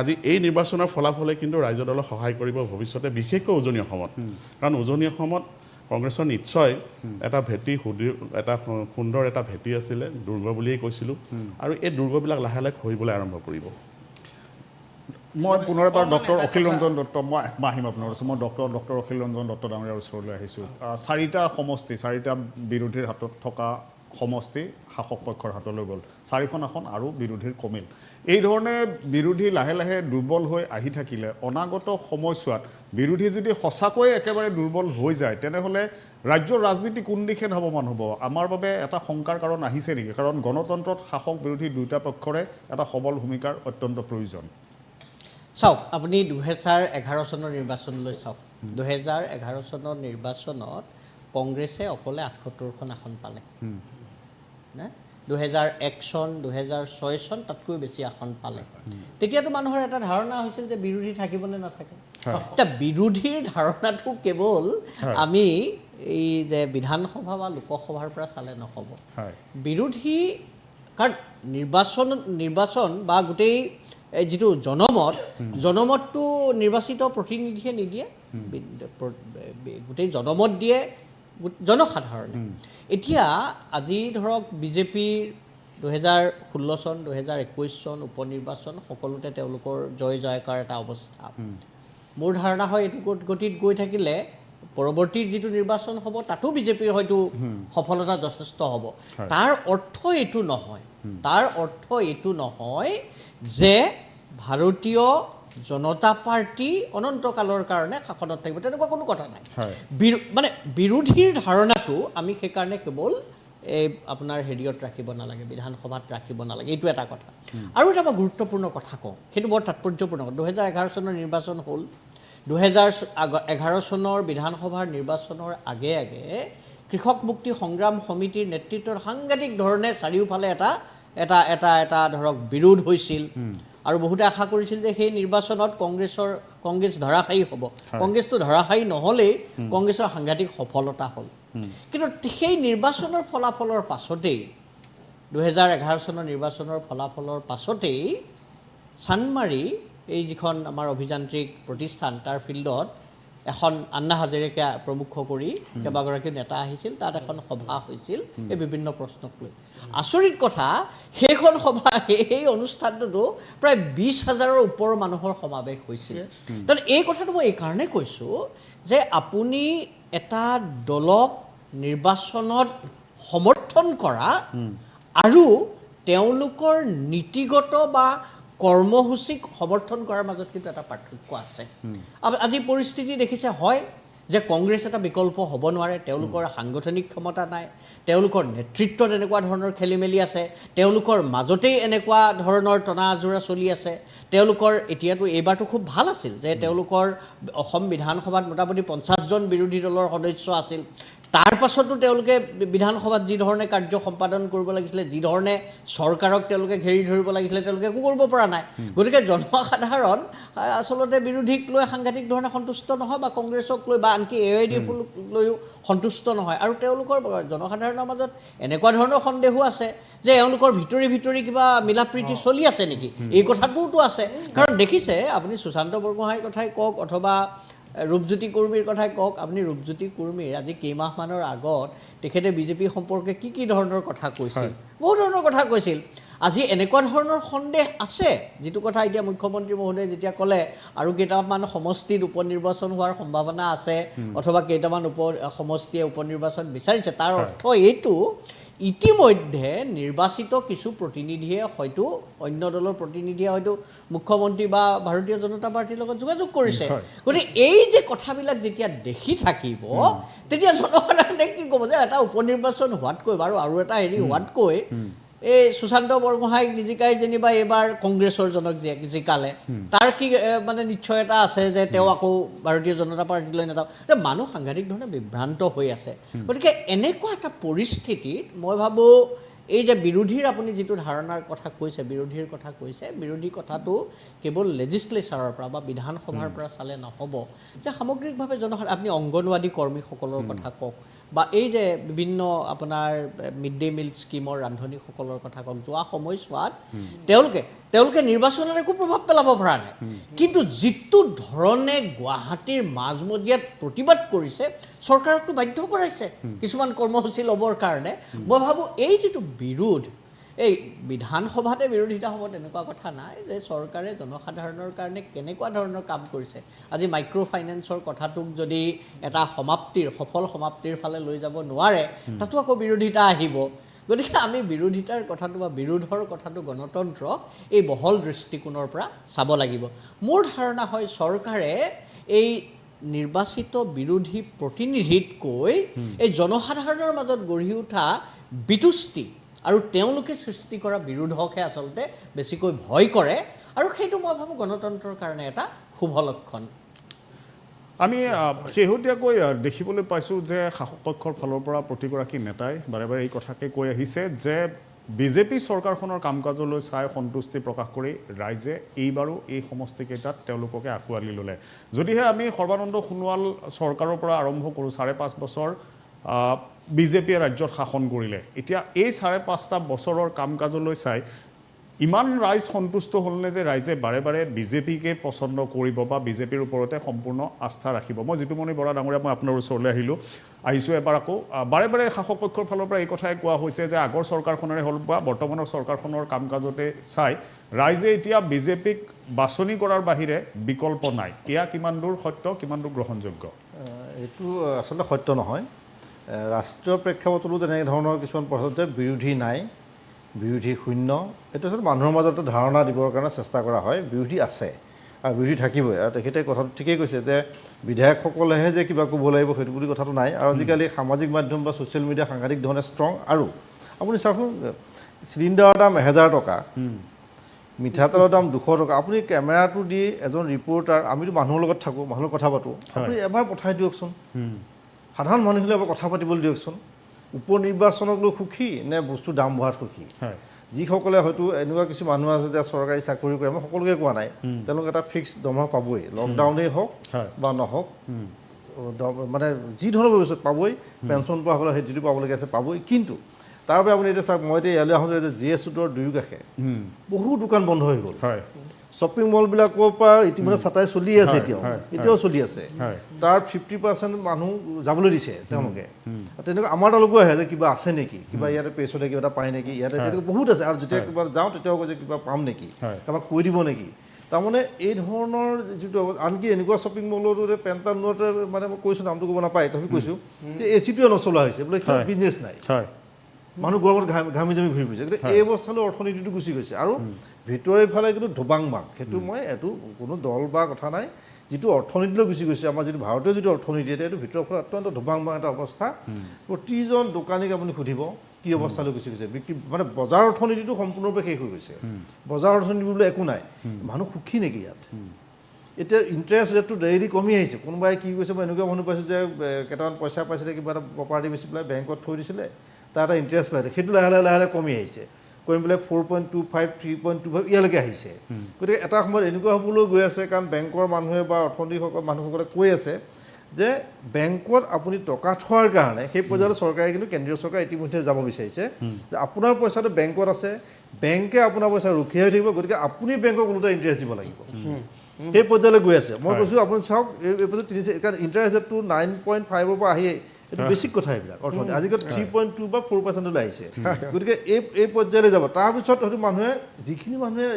আজি এই নিৰ্বাচনৰ ফলাফলে কিন্তু ৰাইজৰ দলক সহায় কৰিব ভৱিষ্যতে, বিশেষকৈ উজনি অসমত। কাৰণ উজনি অসমত কংগ্ৰেছৰ নিশ্চয় এটা সুন্দৰ এটা ভেটি আছিলে, দুৰ্গ বুলিয়েই কৈছিলোঁ, আৰু এই দুৰ্গবিলাক লাহে লাহে খহিবলৈ আৰম্ভ কৰিব। মই পুনৰ এবাৰ ডক্টৰ অখিল ৰঞ্জন দত্ত, মই আহিম আপোনাৰ ওচৰত। মই ডক্টৰ অখিল ৰঞ্জন দত্ত ডাঙৰীয়াৰ ওচৰলৈ আহিছোঁ। 4টা সমষ্টি, 4টা বিৰোধীৰ হাতত থকা সমষ্টি শাসক পক্ষৰ হাতলৈ গ'ল, 4খন আসন আৰু বিৰোধীৰ কমিল। এই ধৰণে বিৰোধী লাহে লাহে দুৰ্বল হৈ আহি থাকিলে অনাগত সময়ছোৱাত বিৰোধী যদি সঁচাকৈয়ে একেবাৰে দুৰ্বল হৈ যায়, তেনেহ'লে ৰাজ্যৰ ৰাজনীতি কোন দিশে ধাৱমান হ'ব? আমাৰ বাবে এটা শংকাৰ কাৰণ আহিছে নেকি? কাৰণ গণতন্ত্ৰত শাসক বিৰোধী দুয়োটা পক্ষৰে এটা সবল ভূমিকাৰ অত্যন্ত প্ৰয়োজন। চাওক, আপুনি 2011 চনৰ নিৰ্বাচনলৈ চাওক। 2011 চনৰ নিৰ্বাচনত কংগ্ৰেছে অকলে 78খন আসন পালে। 2001 চন, 2006 চন তাতকৈ বেছি আসন পালে। তেতিয়াতো মানুহৰ এটা ধাৰণা হৈছিল যে বিৰোধী থাকিব নে নাথাকে। এতিয়া বিৰোধীৰ ধাৰণাটো কেৱল আমি এই যে বিধানসভা বা লোকসভাৰ পৰা চালে নহ'ব। বিৰোধী, কাৰণ নিৰ্বাচন বা গোটেই যিটো জনমতটো নিৰ্বাচিত প্ৰতিনিধিয়ে নিদিয়ে, গোটেই জনমত দিয়ে জনসাধাৰণে। এতিয়া আজি ধৰক বিজেপিৰ 2016 চন, 2021 চন উপনিৰ্বাচন সকলোতে তেওঁলোকৰ জয় জয়কাৰ এটা অৱস্থা। মোৰ ধাৰণা হয় এইটো গতিত গৈ থাকিলে পৰৱৰ্তী যিটো নিৰ্বাচন হ'ব তাতো বিজেপিৰ হয়তো সফলতা যথেষ্ট হ'ব। তাৰ অৰ্থ এইটো নহয় যে ভাৰতীয় জনতা পাৰ্টি অনন্তকালৰ কাৰণে শাসনত থাকিব, তেনেকুৱা কোনো কথা নাই। মানে বিৰোধীৰ ধাৰণাটো আমি সেইকাৰণে কেৱল এই আপোনাৰ হেৰিয়ত ৰাখিব নালাগে, বিধানসভাত ৰাখিব নালাগে, এইটো এটা কথা। আৰু এটা মই গুৰুত্বপূৰ্ণ কথা কওঁ, সেইটো বৰ তাৎপৰ্যপূৰ্ণ। 2011 চনৰ নিৰ্বাচন হ'ল, 2011 চনৰ বিধানসভাৰ নিৰ্বাচনৰ আগে আগে কৃষক মুক্তি সংগ্ৰাম সমিতিৰ নেতৃত্বত সাংঘাতিক ধৰণে চাৰিওফালে এটা ধৰক বিৰোধ হৈছিল। আৰু বহুতে আশা কৰিছিল যে সেই নিৰ্বাচনত কংগ্ৰেছ ধৰাশায়ী হ'ব। কংগ্ৰেছটো ধৰাশায়ী নহ'লেই কংগ্ৰেছৰ সাংঘাতিক সফলতা হ'ল। কিন্তু সেই নিৰ্বাচনৰ ফলাফলৰ পাছতেই, 2011 চনৰ নিৰ্বাচনৰ ফলাফলৰ পাছতেই চানমাৰী, এই যিখন আমাৰ অভিযান্ত্ৰিক প্ৰতিষ্ঠান, তাৰ ফিল্ডত এখন আন্না হাজৰিকা প্ৰমুখ কৰি কেইবাগৰাকী নেতা আহিছিল, তাত এখন সভা হৈছিল এই বিভিন্ন প্ৰশ্নক লৈ। আচৰিত কথা, সেইখন সভা, সেই অনুষ্ঠানটোতো প্ৰায় 20,000ৰ ওপৰৰ মানুহৰ সমাৱেশ হৈছিল। কাৰণ এই কথাটো মই এইকাৰণে কৈছোঁ যে আপুনি এটা দলক নিৰ্বাচনত সমৰ্থন কৰা আৰু তেওঁলোকৰ নীতিগত বা কৰ্মসূচীক সমৰ্থন কৰাৰ মাজত কিন্তু এটা পাৰ্থক্য আছে আজি পৰিস্থিতি দেখিছে হয় যে কংগ্ৰেছ এটা বিকল্প হ'ব নোৱাৰে তেওঁলোকৰ সাংগঠনিক ক্ষমতা নাই তেওঁলোকৰ নেতৃত্বত এনেকুৱা ধৰণৰ খেলিমেলি আছে তেওঁলোকৰ মাজতেই এনেকুৱা ধৰণৰ টনা আজোৰা চলি আছে তেওঁলোকৰ এতিয়াতো এইবাৰটো খুব ভাল আছিল যে তেওঁলোকৰ অসম বিধানসভাত মোটামুটি 50জন বিৰোধী দলৰ সদস্য আছিল তাৰ পাছতো তেওঁলোকে বিধানসভাত যি ধৰণে কাৰ্য সম্পাদন কৰিব লাগিছিলে যি ধৰণে চৰকাৰক তেওঁলোকে ঘেৰি ধৰিব লাগিছিলে তেওঁলোকে একো কৰিব পৰা নাই গতিকে জনসাধাৰণ আচলতে বিৰোধীক লৈ সাংঘাতিক ধৰণে সন্তুষ্ট নহয় বা কংগ্ৰেছক লৈ বা আনকি AIDF লৈও সন্তুষ্ট নহয় আৰু তেওঁলোকৰ জনসাধাৰণৰ মাজত এনেকুৱা ধৰণৰ সন্দেহো আছে যে এওঁলোকৰ ভিতৰি কিবা মিলাপ্ৰীতি চলি আছে নেকি এই কথাটোতো আছে কাৰণ দেখিছে আপুনি সুশান্ত বৰগোহাঁইৰ কথাই কওক অথবা ৰূপজ্যোতি কুৰ্মীৰ কথাই কওক আপুনি ৰূপজ্যোতি কুৰ্মীৰ আজি কেইমাহমানৰ আগত তেখেতে বিজেপি সম্পৰ্কে কি ধৰণৰ কথা কৈছিল বহু ধৰণৰ কথা কৈছিল আজি এনেকুৱা ধৰণৰ সন্দেহ আছে যিটো কথা এতিয়া মুখ্যমন্ত্ৰী মহোদয়ে যেতিয়া ক'লে আৰু কেইটামান সমষ্টিত উপনিৰ্বাচন হোৱাৰ সম্ভাৱনা আছে অথবা কেইটামান সমষ্টিয়ে উপনিৰ্বাচন বিচাৰিছে তাৰ অৰ্থ এইটো ইতিমধ্যে নিৰ্বাচিত কিছু প্ৰতিনিধিয়ে হয়তো অন্য দলৰ প্ৰতিনিধিয়ে হয়তো মুখ্যমন্ত্ৰী বা ভাৰতীয় জনতা পাৰ্টিৰ লগত যোগাযোগ কৰিছে গতিকে এই যে কথাবিলাক যেতিয়া দেখি থাকিব তেতিয়া জনসাধাৰণে কি ক'ব যে এটা উপনিৰ্বাচন হোৱাতকৈ বাৰু আৰু এটা হেৰি হোৱাতকৈ এই সুশান্ত বৰগোহাঁইক নিজিকাই যেনিবা এইবাৰ কংগ্ৰেছৰ জনক জিকালে তাৰ কি মানে নিশ্চয়তা আছে যে তেওঁ আকৌ ভাৰতীয় জনতা পাৰ্টিলৈ নেতাও মানুহ সাংঘাতিক ধৰণে বিভ্ৰান্ত হৈ আছে গতিকে এনেকুৱা এটা পৰিস্থিতিত মই ভাবোঁ এই যে বিৰোধীৰ আপুনি যিটো ধাৰণাৰ কথা কৈছে বিৰোধী কথাটো কেৱল লেজিছলেচাৰৰ পৰা বা বিধানসভাৰ পৰা চালে নহ'ব যে সামগ্ৰিকভাৱে জনসাধাৰণ আপুনি অংগনৱাড়ী কৰ্মীসকলৰ কথা কওক বা এই যে বিভিন্ন আপোনাৰ মিড ডে মিল স্কিমৰ ৰান্ধনীসকলৰ কথা কওক যোৱা সময়ছোৱাত তেওঁলোকে নিৰ্বাচনত একো প্ৰভাৱ পেলাব পৰা নাই কিন্তু যিটো ধৰণে গুৱাহাটীৰ মাজমজিয়াত প্ৰতিবাদ কৰিছে চৰকাৰকতো বাধ্য কৰাইছে কিছুমান কৰ্মসূচী ল'বৰ কাৰণে মই ভাবোঁ এই যিটো বিৰোধ এই বিধানসভাতে বিৰোধিতা হ'ব তেনেকুৱা কথা নাই যে চৰকাৰে জনসাধাৰণৰ কাৰণে কেনেকুৱা ধৰণৰ কাম কৰিছে আজি মাইক্ৰ' ফাইনেন্সৰ কথাটোক যদি এটা সফল সমাপ্তিৰ ফালে লৈ যাব নোৱাৰে তাতো আকৌ বিৰোধিতা আহিব গতিকে আমি বিৰোধিতাৰ কথাটো বা বিৰোধৰ কথাটো গণতন্ত্ৰক এই বহল দৃষ্টিকোণৰ পৰা চাব লাগিব মোৰ ধাৰণা হয় চৰকাৰে এই নিৰ্বাচিত বিৰোধী প্ৰতিনিধিতকৈ এই জনসাধাৰণৰ মাজত গঢ়ি উঠা বিতুষ্টি আৰু তেওঁলোকে সৃষ্টি কৰা বিৰোধকহে আচলতে বেছিকৈ ভয় কৰে আৰু সেইটো মই ভাবোঁ গণতন্ত্ৰৰ কাৰণে এটা শুভ লক্ষণ আমি শেহতীয়াকৈ দেখিবলৈ পাইছোঁ যে শাসক পক্ষৰ ফালৰ পৰা প্ৰতিগৰাকী নেতাই বাৰে বাৰে এই কথাকে কৈ আহিছে যে বিজেপি চৰকাৰখনৰ কাম কাজলৈ চাই সন্তুষ্টি প্ৰকাশ কৰি ৰাইজে এইবাৰো এই সমষ্টিকেইটাত তেওঁলোককে আঁকোৱালি ল'লে যদিহে আমি সৰ্বানন্দ সোণোৱাল চৰকাৰৰ পৰা আৰম্ভ কৰোঁ 5.5 বছৰ বিজেপিয়ে ৰাজ্যত শাসন কৰিলে এতিয়া এই 5.5 বছৰৰ কাম কাজলৈ চাই ইমান ৰাইজ সন্তুষ্ট হ'লনে যে ৰাইজে বাৰে বাৰে বিজেপিকে পচন্দ কৰিব বা বিজেপিৰ ওপৰতে সম্পূৰ্ণ আস্থা ৰাখিব মই জিতুমণি বৰা ডাঙৰীয়া মই আপোনাৰ ওচৰলৈ আহিছোঁ এবাৰ আকৌ বাৰে বাৰে শাসক পক্ষৰ ফালৰ পৰা এই কথাই কোৱা হৈছে যে আগৰ চৰকাৰখনেৰে হ'ল বা বৰ্তমানৰ চৰকাৰখনৰ কাম কাজতে চাই ৰাইজে এতিয়া বিজেপিক বাছনি কৰাৰ বাহিৰে বিকল্প নাই এয়া কিমান দূৰ সত্য কিমান দূৰ গ্ৰহণযোগ্য এইটো আচলতে সত্য নহয় ৰাষ্ট্ৰীয় প্ৰেক্ষাপটতো তেনেকৈ ধৰণৰ কিছুমান প্ৰশ্নতে বিৰোধী নাই বিৰোধী শূন্য এইটো আচলতে মানুহৰ মাজত এটা ধাৰণা দিবৰ কাৰণে চেষ্টা কৰা হয় বিৰোধী আছে আৰু বিৰোধী থাকিবই আৰু তেখেতে কথাটো ঠিকেই কৈছে যে বিধায়কসকলেহে যে কিবা ক'ব লাগিব সেইটো বুলি কথাটো নাই আৰু আজিকালি সামাজিক মাধ্যম বা ছ'চিয়েল মিডিয়া সাংঘাতিক ধৰণে ষ্ট্ৰং আৰু আপুনি চাওকচোন চিলিণ্ডাৰৰ দাম 1000 টকা মিঠাতেলৰ দাম 200 টকা আপুনি কেমেৰাটো দি এজন ৰিপৰ্টাৰ আমিতো মানুহৰ লগত থাকোঁ মানুহৰ কথা পাতোঁ আপুনি এবাৰ পঠাই দিয়কচোন সাধাৰণ মানুহখিনিয়ে এবাৰ কথা পাতিবলৈ দিয়কচোন উপনিৰ্বাচনক লৈ সুখী নে বস্তুৰ দাম বঢ়াত সুখী যিসকলে হয়তো এনেকুৱা কিছু মানুহ আছে যে চৰকাৰী চাকৰি কৰে মই সকলোকে কোৱা নাই তেওঁলোকে এটা ফিক্সড দৰমহা পাবই লকডাউনেই হওক বা নহওক মানে যি ধৰণৰ ব্যৱস্থা পাবই পেঞ্চন পোৱা সকলে সেই যিটো পাবলগীয়া আছে পাবই কিন্তু তাৰ বাবে আপুনি এতিয়া চাওক মই এতিয়া ইয়ালৈ আহোঁ যে জি এছ ৰোডৰ দুয়ো কাষে বহু দোকান বন্ধ হৈ গ'ল শ্বপিং মলবিলাকৰ পৰা ইতিমধ্যে চাটাই চলি আছে এতিয়াও চলি আছে তাৰ 50% মানুহ যাবলৈ দিছে তেওঁলোকে তেনেকুৱা আমাৰ তালৈকো আহে যে কিবা আছে নেকি কিবা ইয়াতে পেচতে কিবা এটা পায় নেকি ইয়াতে তেনেকুৱা বহুত আছে আৰু যেতিয়া কিবা যাওঁ তেতিয়াও কয় যে কিবা পাম নেকি কাৰোবাক কৈ দিব নেকি তাৰমানে এই ধৰণৰ যিটো আনকি এনেকুৱা শ্বপিং মলতো পেণ্ট লোৱাতে মানে মই কৈছোঁ নামটো ক'ব নাপায় তথাপি কৈছোঁ যে এচিটোৱে নচলোৱা হৈছে বোলে বিজনেছ নাই মানুহ গৰমত ঘামি জামি ঘূৰি ফুৰিছে গতিকে এই অৱস্থালৈ অৰ্থনীতিটো গুচি গৈছে আৰু ভিতৰৰ ফালে কিন্তু ধোবাং-বাং সেইটো মই এইটো কোনো দল বা কথা নাই যিটো অৰ্থনীতিলৈ গুচি গৈছে আমাৰ যিটো ভাৰতীয় যিটো অৰ্থনীতি এইটো ভিতৰৰ ফালে অত্যন্ত ধোবাং-বাং এটা অৱস্থা প্ৰতিজন দোকানীক আপুনি সুধিব কি অৱস্থালৈ গুচি গৈছে বিক্ৰী মানে বজাৰ অৰ্থনীতিটো সম্পূৰ্ণৰূপে শেষ হৈ গৈছে বজাৰ অৰ্থনীতি বুলিবলৈ একো নাই মানুহ সুখী নেকি ইয়াত এতিয়া ইণ্টাৰেষ্ট ৰেটটো ডেইলি কমি আহিছে কোনোবাই কি কৈছে মই এনেকুৱা মানুহ পাইছোঁ যে কেইটামান পইচা পাইছিলে কিবা এটা প্ৰপাৰ্টি বেচি পেলাই বেংকত থৈ দিছিলে তাৰ এটা ইণ্টাৰেষ্ট পাইছে সেইটো লাহে লাহে কমি আহিছে কমি পেলাই 4.25 3.25 ইয়ালৈকে আহিছে গতিকে এটা সময়ত এনেকুৱা হ'বলৈ গৈ আছে কাৰণ বেংকৰ মানুহে বা অৰ্থনীতিসকল মানুহসকলে কৈ আছে যে বেংকত আপুনি টকা থোৱাৰ কাৰণে সেই পৰ্যায়ত চৰকাৰে কিন্তু কেন্দ্ৰীয় চৰকাৰ ইতিমধ্যে যাব বিচাৰিছে যে আপোনাৰ পইচাটো বেংকত আছে বেংকে আপোনাৰ পইচা ৰখীয়া হৈ থাকিব গতিকে আপুনি বেংকক ওলোটা ইণ্টাৰেষ্ট দিব লাগিব সেই পৰ্যায়লৈ গৈ আছে মই কৈছোঁ আপুনি চাওক এই পৰ্যায়ত কাৰণ ইণ্টাৰেষ্ট ৰেটটো 9.5ৰ পৰা আহি এইটো বেছিক কথা এইবিলাক অৰ্থনীতি আজিকালি 3.2 বা 4% আহিছে গতিকে এই পৰ্যায়লৈ যাব তাৰপিছত হয়তো মানুহে যিখিনি মানুহে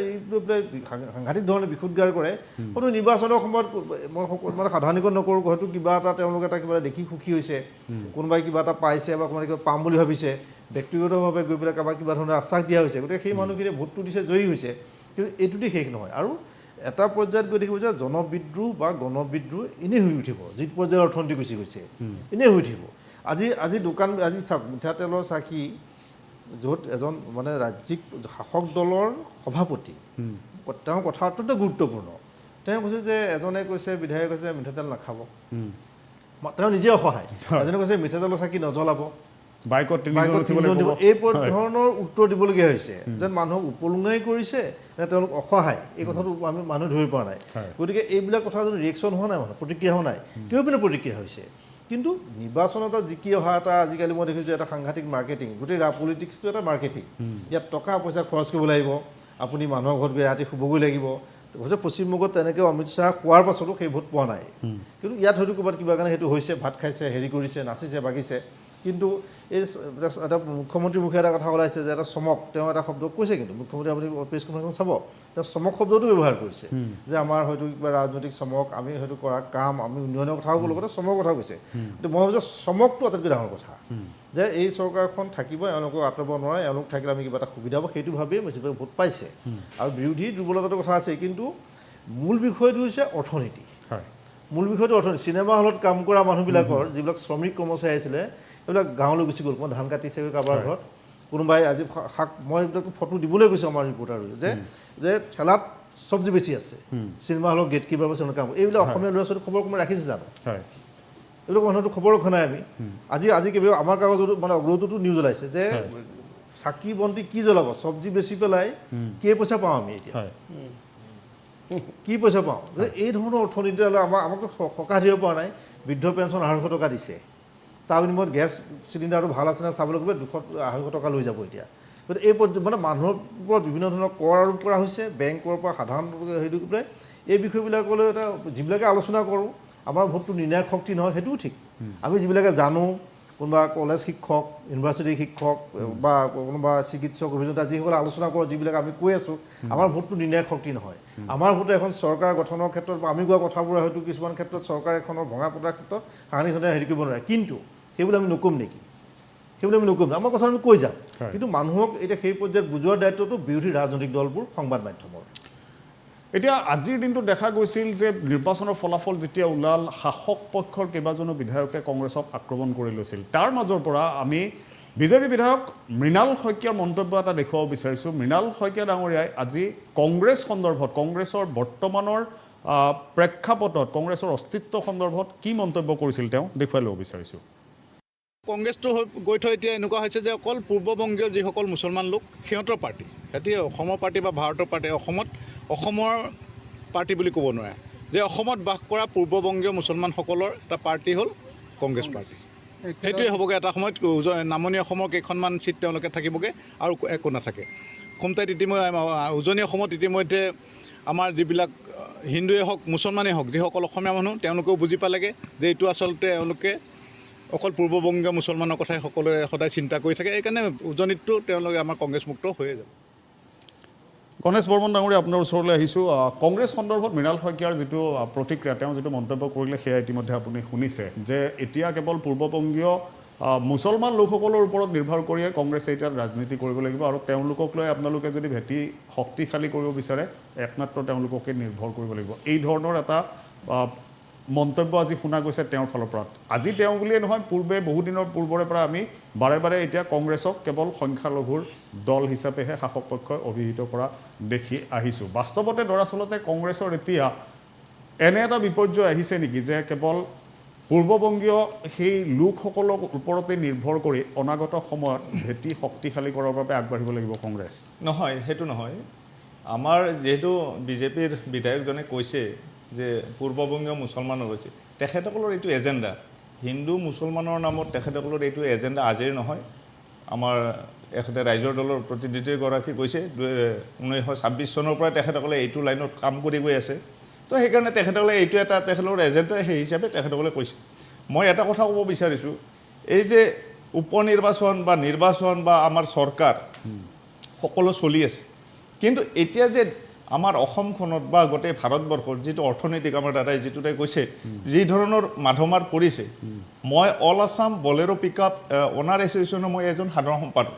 সাংঘাতিক ধৰণে বিশুদ্ধাৰ কৰে হয়তো নিৰ্বাচনৰ সময়ত মই মানে সাধাৰণীকৰণ নকৰোঁ হয়তো কিবা এটা তেওঁলোকে এটা কিবা দেখি সুখী হৈছে কোনোবাই কিবা এটা পাইছে বা কোনোবাই কিবা পাম বুলি ভাবিছে ব্যক্তিগতভাৱে গৈ পেলাই কাৰোবাক কিবা ধৰণৰ আশ্বাস দিয়া হৈছে গতিকে সেই মানুহখিনিয়ে ভোটটো দিছে জয়ী হৈছে কিন্তু এইটোতে শেষ নহয় আৰু এটা পৰ্যায়ত গৈ দেখিব যে জনবিদ্ৰোহ বা গণবিদ্ৰোহ এনেই হৈ উঠিব যিটো পৰ্যায়ৰ অৰ্থনীতি গুচি গৈছে এনেই হৈ উঠিব আজি দোকান আজি চাওক মিঠাতেলৰ চাকি য'ত এজন মানে ৰাজ্যিক শাসক দলৰ সভাপতি তেওঁৰ কথা অত্যন্ত গুৰুত্বপূৰ্ণ তেওঁ কৈছে যে এজনে কৈছে বিধায়কে কৈছে মিঠাতেল নাখাব তেওঁ নিজে অসহায় এজনে কৈছে মিঠাতেলৰ চাকি নজ্বলাব বাইকত এই ধৰণৰ উত্তৰ দিবলগীয়া হৈছে যেন মানুহক উপলুঙাই কৰিছে নে তেওঁলোক অসহায় এই কথাটো আমি মানুহ ধৰি পৰা নাই গতিকে এইবিলাক কথা যদি ৰিয়েকশ্যন হোৱা নাই মানুহ প্ৰতিক্ৰিয়া হোৱা নাই কিয় পিনে প্ৰতিক্ৰিয়া হৈছে কিন্তু নিৰ্বাচন এটা জিকি অহা এটা আজিকালি মই দেখিছোঁ এটা সাংঘাতিক মাৰ্কেটিং গোটেই পলিটিক্সটো এটা মাৰ্কেটিং ইয়াত টকা পইচা খৰচ কৰিব লাগিব আপুনি মানুহৰ ঘৰত গৈ ৰাতি শুবগৈ লাগিব অৱশ্যে পশ্চিমবংগত তেনেকৈ অমিত শ্বাহ খোৱাৰ পাছতো সেই ভোট পোৱা নাই কিন্তু ইয়াত হয়তো ক'ৰবাত কিবা কাৰণে সেইটো হৈছে ভাত খাইছে হেৰি কৰিছে নাচিছে বাগিছে কিন্তু এই এটা মুখ্যমন্ত্ৰীৰ মুখে এটা কথা ওলাইছে যে এটা চমক তেওঁ এটা শব্দ কৈছে কিন্তু মুখ্যমন্ত্ৰী আপুনি প্ৰেছ কনফাৰেঞ্চখন চাব তেওঁ চমক শব্দটো ব্যৱহাৰ কৰিছে যে আমাৰ হয়তো কিবা ৰাজনৈতিক চমক আমি হয়তো কৰা কাম আমি উন্নয়নৰ কথাও লগতে চমকৰ কথা কৈছে কিন্তু মই ভাবোঁ যে চমকটো আটাইতকৈ ডাঙৰ কথা যে এই চৰকাৰখন থাকিব এওঁলোকক আঁতৰাব নোৱাৰে এওঁলোক থাকিলে আমি কিবা এটা সুবিধা হ'ব সেইটো ভাবিয়ে বেছিভাগ ভোট পাইছে আৰু বিৰোধী দুৰ্বলতাৰ কথা আছে কিন্তু মূল বিষয়টো হৈছে অৰ্থনীতি মূল বিষয়টো অৰ্থনীতি চিনেমা হলত কাম কৰা মানুহবিলাকৰ যিবিলাক শ্ৰমিক কৰ্মচাৰী আছিলে এইবিলাক গাঁৱলৈ গুচি গ'ল মই ধান কাটিছে কাৰোবাৰ ঘৰত কোনোবাই আজি শাক মই এইবিলাক ফটো দিবলৈ গৈছোঁ আমাৰ ৰিপৰ্টাৰ যে ঠেলাত চব্জি বেছি আছে চিনেমা হলৰ গেট কিপাৰ বস্তু কাম এইবিলাক অসমীয়া ল'ৰা ছোৱালী খবৰ কোনোবাই ৰাখিছে জানো এইবিলাক মানুহটো খবৰ ৰখা নাই আমি আজি কিবা আমাৰ কাগজতো মানে অগ্ৰগতিটো নিউজ ওলাইছে যে চাকি বন্তি কি জ্বলাব চব্জি বেচি পেলাই কেই পইচা পাওঁ আমি এতিয়া কি পইচা পাওঁ এই ধৰণৰ অৰ্থনীতি আমাকতো সকাহ দিব পৰা নাই বৃদ্ধ পেঞ্চন 250 টকা দিছে তাৰ বিনিময়ত গেছ চিলিণ্ডাৰটো ভাল আছে নে চাবলৈ গ'লে 250 টকা লৈ যাব এতিয়া গতিকে এই মানে মানুহৰ ওপৰত বিভিন্ন ধৰণৰ কৰ আৰোপ কৰা হৈছে বেংকৰ পৰা সাধাৰণ হেৰি কৰি পেলাই এই বিষয়বিলাকলৈ এটা যিবিলাকে আলোচনা কৰোঁ আমাৰ ভোটটো নিৰ্ণায়ক শক্তি নহয় সেইটোও ঠিক আমি যিবিলাকে জানো কোনোবা কলেজ শিক্ষক ইউনিভাৰ্চিটিৰ শিক্ষক বা কোনোবা চিকিৎসক অভিযন্তা যিসকলে আলোচনা কৰোঁ যিবিলাক আমি কৈ আছোঁ আমাৰ ভোটটো নিৰ্ণায়ক শক্তি নহয় আমাৰ ভোটে এখন চৰকাৰ গঠনৰ ক্ষেত্ৰত বা আমি কোৱা কথাবোৰ হয়তো কিছুমান ক্ষেত্ৰত চৰকাৰ এখনৰ ভঙা পতাৰ ক্ষেত্ৰত সাংঘাতিকভাৱে হেৰি কৰিব নোৱাৰে কিন্তু সেইবোৰ আমি নকম নেকি সেইবোৰ আমি নকম আমাৰ কথা আমি কৈ যাম কিন্তু মানুহক এতিয়া সেই পৰ্যায়ত বুজোৱাৰ দায়িত্বটো বিৰোধী ৰাজনৈতিক দলবোৰ সংবাদ মাধ্যমৰ এতিয়া আজিৰ দিনটো দেখা গৈছিল যে নিৰ্বাচনৰ ফলাফল যেতিয়া ওলাল শাসক পক্ষৰ কেইবাজনো বিধায়কে কংগ্ৰেছক আক্ৰমণ কৰি লৈছিল তাৰ মাজৰ পৰা আমি বিজেপি বিধায়ক মৃণাল শইকীয়াৰ মন্তব্য এটা দেখুৱাব বিচাৰিছোঁ মৃণাল শইকীয়া ডাঙৰীয়াই আজি কংগ্ৰেছ সন্দৰ্ভত কংগ্ৰেছৰ বৰ্তমানৰ প্ৰেক্ষাপটত কংগ্ৰেছৰ অস্তিত্ব সন্দৰ্ভত কি মন্তব্য কৰিছিল তেওঁ দেখুৱাই ল'ব বিচাৰিছোঁ কংগ্ৰেছটো গৈ থৈ এতিয়া এনেকুৱা হৈছে যে অকল পূৰ্ববংগীয় যিসকল মুছলমান লোক সিহঁতৰ পাৰ্টি সিহঁতি অসমৰ পাৰ্টি বা ভাৰতৰ পাৰ্টি অসমৰ পাৰ্টি বুলি ক'ব নোৱাৰে যে অসমত বাস কৰা পূৰ্ববংগীয় মুছলমানসকলৰ এটা পাৰ্টি হ'ল কংগ্ৰেছ পাৰ্টি সেইটোৱে হ'বগৈ এটা সময়ত নামনি অসমৰ কেইখনমান চিট তেওঁলোকে থাকিবগৈ আৰু একো নাথাকে খুমটাইত উজনি অসমত ইতিমধ্যে আমাৰ যিবিলাক হিন্দুৱে হওক মুছলমানেই হওক যিসকল অসমীয়া মানুহ তেওঁলোকেও বুজি পালেগৈ যে এইটো আচলতে এওঁলোকে অকল পূৰ্ববংগীয় মুছলমানৰ কথাই সকলোৱে সদায় চিন্তা কৰি থাকে এইকাৰণে উজনিতটো তেওঁলোকে আমাৰ কংগ্ৰেছ মুক্ত হৈয়ে যাব গণেশ বৰ্মন ডাঙৰীয়া আপোনাৰ ওচৰলৈ আহিছোঁ কংগ্ৰেছ সন্দৰ্ভত মৃণাল শইকীয়াৰ যিটো প্ৰতিক্ৰিয়া তেওঁ যিটো মন্তব্য কৰিলে সেয়া ইতিমধ্যে আপুনি শুনিছে যে এতিয়া কেৱল পূৰ্ববংগীয় মুছলমান লোকসকলৰ ওপৰত নিৰ্ভৰ কৰিয়ে কংগ্ৰেছে এতিয়া ৰাজনীতি কৰিব লাগিব আৰু তেওঁলোকক লৈ আপোনালোকে যদি ভেটি শক্তিশালী কৰিব বিচাৰে একমাত্ৰ তেওঁলোককে নিৰ্ভৰ কৰিব লাগিব এই ধৰণৰ এটা মন্তব্য আজি শুনা গৈছে তেওঁৰ ফালৰ পৰা আজি তেওঁ বুলিয়ে নহয় পূৰ্বে বহুদিনৰ পূৰ্বৰে পৰা আমি বাৰে বাৰে এতিয়া কংগ্ৰেছক কেৱল সংখ্যালঘুৰ দল হিচাপেহে শাসক পক্ষই অভিহিত কৰা দেখি আহিছোঁ বাস্তৱতে দৰাচলতে কংগ্ৰেছৰ এতিয়া এনে এটা বিপৰ্যয় আহিছে নেকি যে কেৱল পূৰ্ববংগীয় সেই লোকসকলৰ ওপৰতে নিৰ্ভৰ কৰি অনাগত সময়ত ভেটি শক্তিশালী কৰাৰ বাবে আগবাঢ়িব লাগিব কংগ্ৰেছ নহয় সেইটো নহয় আমাৰ যেহেতু বিজেপিৰ বিধায়কজনে কৈছে যে পূৰ্ববংগীয় মুছলমানৰ হৈছে তেখেতসকলৰ এইটো এজেণ্ডা হিন্দু মুছলমানৰ নামত তেখেতসকলৰ এইটো এজেণ্ডা আজিৰ নহয় আমাৰ এখেতে ৰাইজৰ দলৰ প্ৰতিনিধিগৰাকী কৈছে 1926 চনৰ পৰা তেখেতসকলে এইটো লাইনত কাম কৰি গৈ আছে তো সেইকাৰণে তেখেতসকলে এইটো এটা তেখেতসকলৰ এজেণ্ডা সেই হিচাপে তেখেতসকলে কৈছে মই এটা কথা ক'ব বিচাৰিছোঁ এই যে উপনিৰ্বাচন বা নিৰ্বাচন বা আমাৰ চৰকাৰ সকলো চলি আছে কিন্তু এতিয়া যে আমাৰ অসমখনত বা গোটেই ভাৰতবৰ্ষৰ যিটো অৰ্থনৈতিক আমাৰ দাদাই যিটোতে কৈছে যি ধৰণৰ মাধমাৰ পৰিছে মই অল আছাম বলেৰো পিকআপ অনাৰ এছ'চিয়েশ্যনৰ মই এজন সাধাৰণ সম্পাদক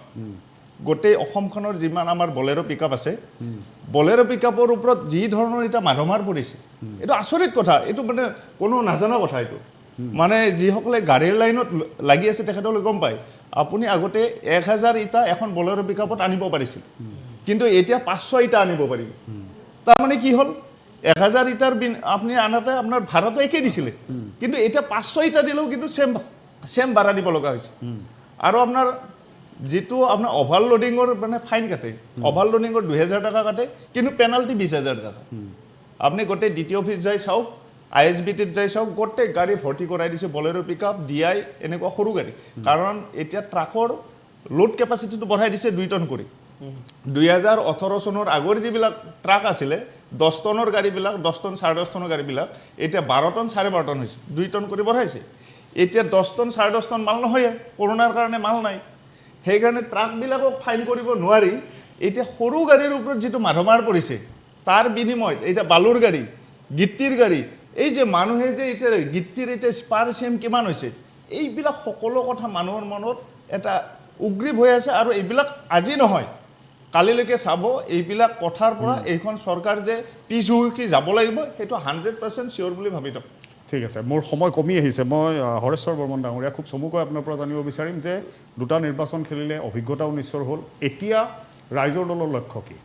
গোটেই অসমখনৰ যিমান আমাৰ বলেৰো পিকআপ আছে বলেৰো পিকআপৰ ওপৰত যি ধৰণৰ এটা মাধমাৰ পৰিছে এইটো আচৰিত কথা এইটো মানে কোনো নাজানা কথা এইটো মানে যিসকলে গাড়ীৰ লাইনত লাগি আছে তেখেতসকলে গম পায় আপুনি আগতে 1000 ইটা এখন বলেৰো পিকআপত আনিব পাৰিছিল কিন্তু এতিয়া 500 ইটা আনিব পাৰিব তাৰমানে কি হ'ল 1000 ইটাৰ আপুনি আনাতে আপোনাৰ ভাড়াটো একেই দিছিলে কিন্তু এতিয়া 500 ইটা দিলেও কিন্তু সেম ভাড়া দিব লগা হৈছে আৰু আপোনাৰ যেটো আপোনাৰ ওভাৰলোডিঙৰ মানে ফাইন কাটে ওভাৰলোডিঙৰ 2000 টাকা কাটে কিন্তু পেনাল্টি 20000 টাকা আপনি গোটেই ডিটি অফিস যাই চাওক আইএসবিটিত যাই চাওক গোটেই গাড়ী ভৰ্তি কৰাই দিছে বলেৰো পিকআপ ডিআই এনেকুৱা সৰু গাড়ী কাৰণ এতিয়া ট্ৰাকৰ লোড কেপাচিটিটো বঢ়াই দিছে 2 টন কৰি 2018 চনৰ আগৰ যিবিলাক ট্ৰাক আছিলে 10 টনৰ গাড়ীবিলাক 10 টন 10.5 টনৰ গাড়ীবিলাক এতিয়া 12 টন 12.5 টন হৈছে 2 টন কৰি বঢ়াইছে এতিয়া 10 টন 10.5 টন মাল নহয় কৰোনাৰ কাৰণে মাল নাই সেইকাৰণে ট্ৰাকবিলাকক ফাইন কৰিব নোৱাৰি এতিয়া সৰু গাড়ীৰ ওপৰত যেটো মাধমাৰ পৰিছে তাৰ বিনিময়ত এতিয়া বালুৰ গাড়ী গিট্টিৰ গাড়ী এই যে মানুহে যে এতিয়া গিট্টিৰ এতিয়া স্পাৰ সেম কিমান হৈছে এইবিলাক সকলো কথা মানুহৰ মনত এটা উগ্ৰীব হৈ আছে আৰু এইবিলাক আজি নহয় কালিলৈকে চাব এইবিলাক কথাৰ পৰা এইখন চৰকাৰ যে পিছ হুকি যাব লাগিব সেইটো 100% চিয়ৰ বুলি ভাবি থাকোঁ ঠিক আছে মোৰ সময় কমি আহিছে মই হৰেশ্বৰ বৰ্মন ডাঙৰীয়া খুব চমুকৈ আপোনাৰ পৰা জানিব বিচাৰিম যে দুটা নিৰ্বাচন খেলিলে অভিজ্ঞতাও নিশ্চয় হ'ল এতিয়া ৰাইজৰ দলৰ লক্ষ্য কি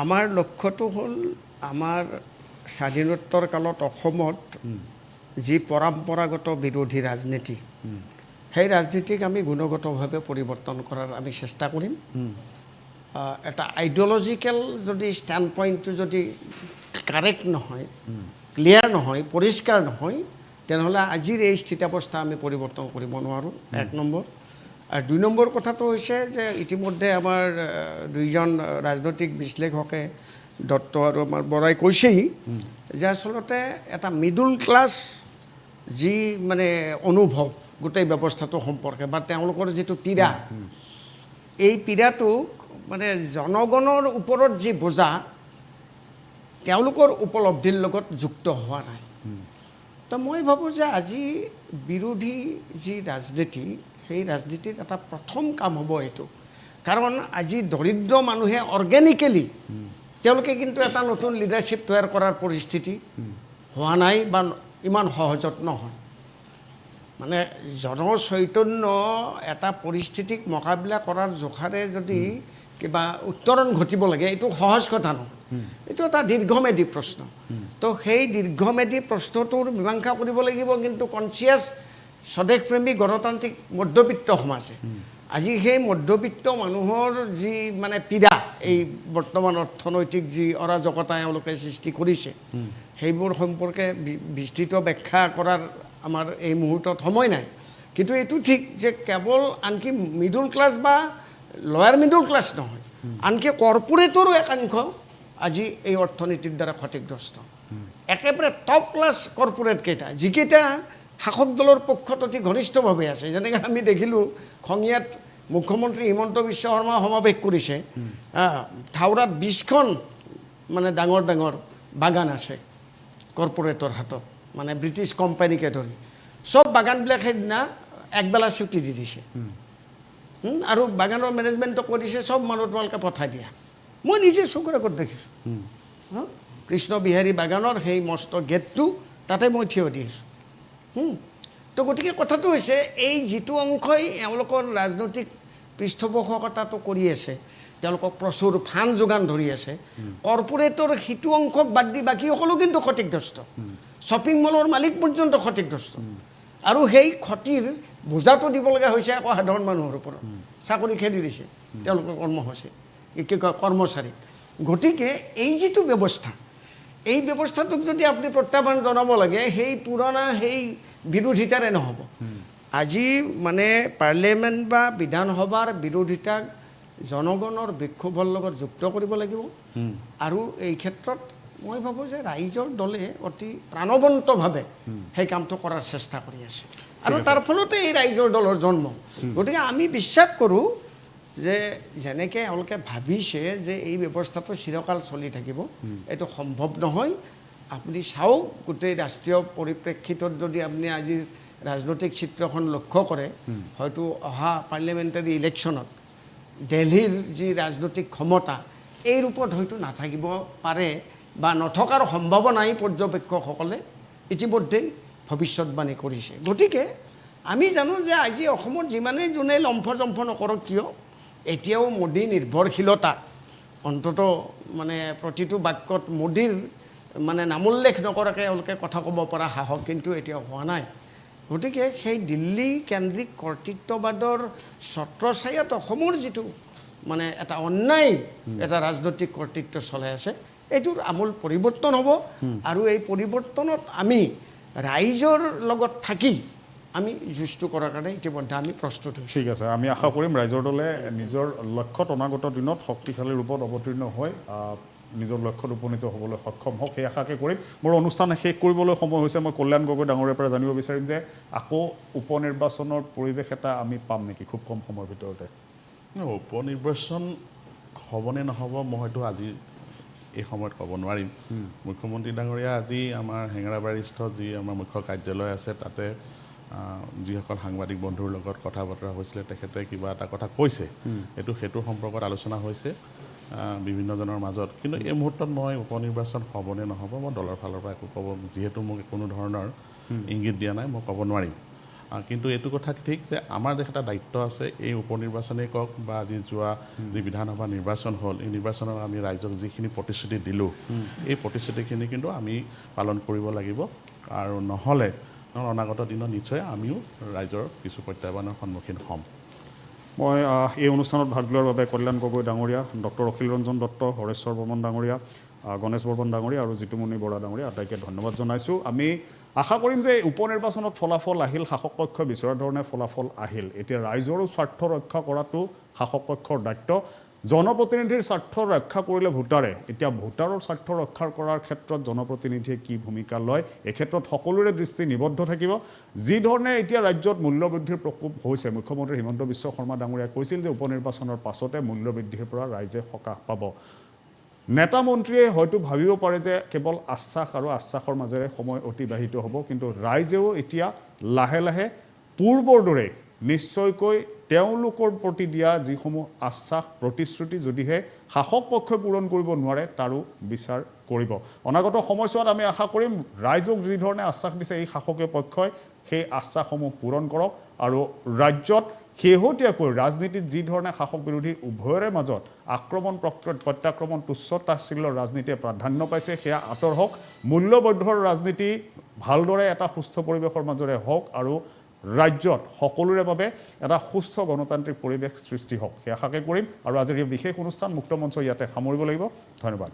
আমাৰ লক্ষ্যটো হ'ল আমাৰ স্বাধীনোত্তৰ কালত অসমত যি পৰম্পৰাগত বিৰোধী ৰাজনীতি সেই ৰাজনীতিক আমি গুণগতভাৱে পৰিৱৰ্তন কৰাৰ আমি চেষ্টা কৰিম এটা আইডিঅলজিক্যাল যদি ষ্টেণ্ড পইণ্টটো যদি কাৰেক্ট নহয় ক্লিয়াৰ নহয় পৰিষ্কাৰ নহয় তেনেহ'লে আজিৰ এই স্থিতাৱস্থা আমি পৰিৱৰ্তন কৰিব নোৱাৰোঁ 1 নম্বৰ আৰু 2 নম্বৰ কথাটো হৈছে যে ইতিমধ্যে আমাৰ দুইজন ৰাজনৈতিক বিশ্লেষকে দত্ত আৰু আমাৰ বৰাই কৈছেই যে আচলতে এটা মিডল ক্লাছ যি মানে অনুভৱ গোটেই ব্যৱস্থাটো সম্পৰ্কে বা তেওঁলোকৰ যিটো পীড়া এই পীড়াটোক মানে জনগণৰ ওপৰত যি বোজা তেওঁলোকৰ উপলব্ধিৰ লগত যুক্ত হোৱা নাই তো মই ভাবোঁ যে আজি বিৰোধী যি ৰাজনীতি সেই ৰাজনীতিৰ এটা প্ৰথম কাম হ'ব এইটো কাৰণ আজি দৰিদ্ৰ মানুহে অৰ্গেনিকেলি তেওঁলোকে কিন্তু এটা নতুন লিডাৰশ্বিপ তৈয়াৰ কৰাৰ পৰিস্থিতি হোৱা নাই বা ইমান সহজত নহয় মানে জনচৈতন্য এটা পৰিস্থিতিক মোকাবিলা কৰাৰ জোখাৰে যদি কিবা উত্তৰণ ঘটিব লাগে এইটো সহজ কথা নহয় এইটো এটা দীৰ্ঘমেধী প্ৰশ্ন তো সেই দীৰ্ঘমেধী প্ৰশ্নটোৰ মীমাংসা কৰিব লাগিব কিন্তু কনচিয়াছ স্বদেশপ্ৰেমী গণতান্ত্ৰিক মধ্যবিত্ত সমাজে আজি সেই মধ্যবিত্ত মানুহৰ যি মানে পীড়া এই বৰ্তমান অৰ্থনৈতিক যি অৰাজকতা এওঁলোকে সৃষ্টি কৰিছে সেইবোৰ সম্পৰ্কে বিস্তৃত ব্যাখ্যা কৰাৰ আমাৰ এই মুহূৰ্তত সময় নাই কিন্তু এইটো ঠিক যে কেৱল আনকি মিডল ক্লাছ বা লয়াৰ মিডল ক্লাছ নহয় আনকি কৰ্পোৰেটৰো একাংশ আজি এই অৰ্থনীতিৰ দ্বাৰা ক্ষতিগ্ৰস্ত একেবাৰে টপ ক্লাছ কৰ্পোৰেট কেইটা যিকেইটা শাসক দলৰ পক্ষত অতি ঘনিষ্ঠভাৱে আছে যেনেকৈ আমি দেখিলোঁ খঙিয়াত মুখ্যমন্ত্ৰী হিমন্ত বিশ্ব শৰ্মা সমাৱেশ কৰিছে থাউৰাত 20খন মানে ডাঙৰ ডাঙৰ বাগান আছে কৰ্পোৰেটৰ হাতত মানে ব্ৰিটিছ কোম্পানীকে ধৰি চব বাগানবিলাক সেইদিনা একবেলা ছুটি দি দিছে আৰু বাগানৰ মেনেজমেণ্টক কৈ দিছে চব মানুহ তোমালোকে পঠাই দিয়া মই নিজে চকুৰ আগত দেখিছোঁ কৃষ্ণ বিহাৰী বাগানৰ সেই মস্ত গেটটো তাতে মই থিয় দি আছোঁ তো গতিকে কথাটো হৈছে এই যিটো অংশই এওঁলোকৰ ৰাজনৈতিক পৃষ্ঠপোষকতাটো কৰি আছে তেওঁলোকক প্ৰচুৰ ফাণ্ড যোগান ধৰি আছে কৰ্পোৰেটৰ সিটো অংশক বাদ দি বাকী সকলো কিন্তু ক্ষতিগ্ৰস্ত শ্বপিং মলৰ মালিক পৰ্যন্ত ক্ষতিগ্ৰস্ত আৰু সেই ক্ষতিৰ বোজাটো দিব লগা হৈছে আকৌ সাধাৰণ মানুহৰ ওপৰত চাকৰি খেদি দিছে তেওঁলোকৰ কৰ্মসূচী কি কয় কৰ্মচাৰীক গতিকে এই যিটো ব্যৱস্থা এই ব্যৱস্থাটোক যদি আপুনি প্ৰত্যাহ্বান জনাব লাগে সেই পুৰণা সেই বিৰোধিতাৰে নহ'ব আজি মানে পাৰ্লিয়ামেণ্ট বা বিধানসভাৰ বিৰোধিতাক জনগণৰ বিক্ষোভৰ লগত যুক্ত কৰিব লাগিব আৰু এই ক্ষেত্ৰত মই ভাবোঁ যে ৰাইজৰ দলে অতি প্ৰাণৱন্তভাৱে সেই কামটো কৰাৰ চেষ্টা কৰি আছে আৰু তাৰ ফলতে এই ৰাইজৰ দলৰ জন্ম গতিকে আমি বিশ্বাস কৰোঁ যে যেনেকৈ এওঁলোকে ভাবিছে যে এই ব্যৱস্থাটো চিৰকাল চলি থাকিব এইটো সম্ভৱ নহয় আপুনি চাওক গোটেই ৰাষ্ট্ৰীয় পৰিপ্ৰেক্ষিতত যদি আপুনি আজিৰ ৰাজনৈতিক চিত্ৰখন লক্ষ্য কৰে হয়তো অহা পাৰ্লিয়ামেণ্টাৰী ইলেকশ্যনত দিল্লীৰ যি ৰাজনৈতিক ক্ষমতা এই ৰূপত হয়তো নাথাকিব পাৰে বা নথকাৰ সম্ভাৱনাই পৰ্যবেক্ষকসকলে ইতিমধ্যেই ভৱিষ্যতবাণী কৰিছে গতিকে আমি জানো যে আজি অসমত যিমানেই যোনে লম্ফজম্ফ নকৰক কিয় এতিয়াও মোদী নিৰ্ভৰশীলতা অন্তত মানে প্ৰতিটো বাক্যত মোদীৰ মানে নামোল্লেখ নকৰাকৈ এওঁলোকে কথা ক'ব পৰা সাহস কিন্তু এতিয়াও হোৱা নাই গতিকে সেই দিল্লী কেন্দ্ৰিক কৰ্তৃত্ববাদৰ ছত্ৰছায়াত অসমৰ যিটো মানে এটা অন্যায় এটা ৰাজনৈতিক কৰ্তৃত্ব চলাই আছে এইটোৰ আমূল পৰিৱৰ্তন হ'ব আৰু এই পৰিৱৰ্তনত আমি ৰাইজৰ লগত থাকি আমি যুঁজটো কৰাৰ কাৰণে ইতিমধ্যে আমি প্ৰস্তুত হৈছোঁ ঠিক আছে আমি আশা কৰিম ৰাইজৰ দলে নিজৰ লক্ষ্যত অনাগত দিনত শক্তিশালী ৰূপত অৱতীৰ্ণ হৈ নিজৰ লক্ষ্যত উপনীত হ'বলৈ সক্ষম হওক সেই আশাকে কৰিম মোৰ অনুষ্ঠান শেষ কৰিবলৈ সময় হৈছে মই কল্যাণ গগৈ ডাঙৰীয়াৰ পৰা জানিব বিচাৰিম যে আকৌ উপ নিৰ্বাচনৰ পৰিৱেশ এটা আমি পাম নেকি খুব কম সময়ৰ ভিতৰতে উপ নিৰ্বাচন হ'বনে নহ'ব মই হয়তো আজি এই সময়ত ক'ব নোৱাৰিম মুখ্যমন্ত্ৰী ডাঙৰীয়া আজি আমাৰ হেঙেৰাবাৰীস্থ যি আমাৰ মুখ্য কাৰ্যালয় আছে তাতে যিসকল সাংবাদিক বন্ধুৰ লগত কথা বতৰা হৈছিলে তেখেতে কিবা এটা কথা কৈছে সেইটো সম্পৰ্কত আলোচনা হৈছে বিভিন্নজনৰ মাজত কিন্তু এই মুহূৰ্তত মই উপ নিৰ্বাচন হ'বনে নহ'ব মই দলৰ ফালৰ পৰা একো ক'ব যিহেতু মোক কোনো ধৰণৰ ইংগিত দিয়া নাই মই ক'ব নোৱাৰিম কিন্তু এইটো কথা ঠিক যে আমাৰ দেশ এটা দায়িত্ব আছে এই উপ নিৰ্বাচনেই কওক বা আজি যোৱা যি বিধানসভা নিৰ্বাচন হ'ল এই নিৰ্বাচনত আমি ৰাইজক যিখিনি প্ৰতিশ্ৰুতি দিলোঁ এই প্ৰতিশ্ৰুতিখিনি কিন্তু আমি পালন কৰিব লাগিব আৰু নহ'লে অনাগত দিনত নিশ্চয় আমিও ৰাইজৰ কিছু প্ৰত্যাহ্বানৰ সন্মুখীন হ'ম মই এই অনুষ্ঠানত ভাগ লোৱাৰ বাবে কল্যাণ গগৈ ডাঙৰীয়া ডক্টৰ অখিল ৰঞ্জন দত্ত হৰেশ্বৰ বৰ্মন ডাঙৰীয়া গণেশ বৰ্মন ডাঙৰীয়া আৰু জিতুমণি বৰা ডাঙৰীয়া আটাইকে ধন্যবাদ জনাইছোঁ আমি আশা কৰিম যে উপ নিৰ্বাচনত ফলাফল আহিল শাসক পক্ষই বিচৰা ধৰণে ফলাফল আহিল এতিয়া ৰাইজৰো স্বাৰ্থ ৰক্ষা কৰাটো শাসক পক্ষৰ দায়িত্ব জনপ্ৰতিনিধিৰ স্বাৰ্থ ৰক্ষা কৰিলে ভোটাৰে এতিয়া ভোটাৰৰ স্বাৰ্থ ৰক্ষা কৰাৰ ক্ষেত্ৰত জনপ্ৰতিনিধিয়ে কি ভূমিকা লয় এই ক্ষেত্ৰত সকলোৰে দৃষ্টি নিবদ্ধ থাকিব যি ধৰণে এতিয়া ৰাজ্যত মূল্যবৃদ্ধিৰ প্ৰকোপ হৈছে মুখ্যমন্ত্ৰী হিমন্ত বিশ্ব শৰ্মা ডাঙৰীয়াই কৈছিল যে উপ নিৰ্বাচনৰ পাছতে মূল্যবৃদ্ধিৰ পৰা ৰাইজে সকাহ পাব নেতা মন্ত্ৰীয়ে হয়তো ভাবিব পাৰে যে কেৱল আশ্বাস আৰু আশ্বাসৰ মাজেৰে সময় অতিবাহিত হ'ব কিন্তু ৰাইজেও এতিয়া লাহে লাহে পূৰ্বৰ দৰে নিশ্চয়কৈ তেওঁলোকৰ প্ৰতি দিয়া যিসমূহ আশ্বাস প্ৰতিশ্ৰুতি যদিহে শাসক পক্ষই পূৰণ কৰিব নোৱাৰে তাৰো বিচাৰ কৰিব অনাগত সময়ছোৱাত আমি আশা কৰিম ৰাইজক যি ধৰণে আশ্বাস দিছে এই শাসকীয় পক্ষই সেই আশ্বাসসমূহ পূৰণ কৰক আৰু ৰাজ্যত শেহতীয়াকৈ ৰাজনীতিত যি ধৰণে শাসক বিৰোধী উভয়ৰে মাজত আক্ৰমণ প্ৰত্যাক্ৰমণ তুচ্ছ তাচ্ছিল্যৰ ৰাজনীতিয়ে প্ৰাধান্য পাইছে সেয়া আঁতৰ হওক মূল্যবদ্ধৰ ৰাজনীতি ভালদৰে এটা সুস্থ পৰিৱেশৰ মাজেৰে হওক আৰু ৰাজ্যত সকলোৰে বাবে এটা সুস্থ গণতান্ত্ৰিক পৰিৱেশ সৃষ্টি হওক সেই আশাকে কৰিম আৰু আজিৰ এই বিশেষ অনুষ্ঠান মুক্ত মঞ্চ ইয়াতে সামৰিব লাগিব ধন্যবাদ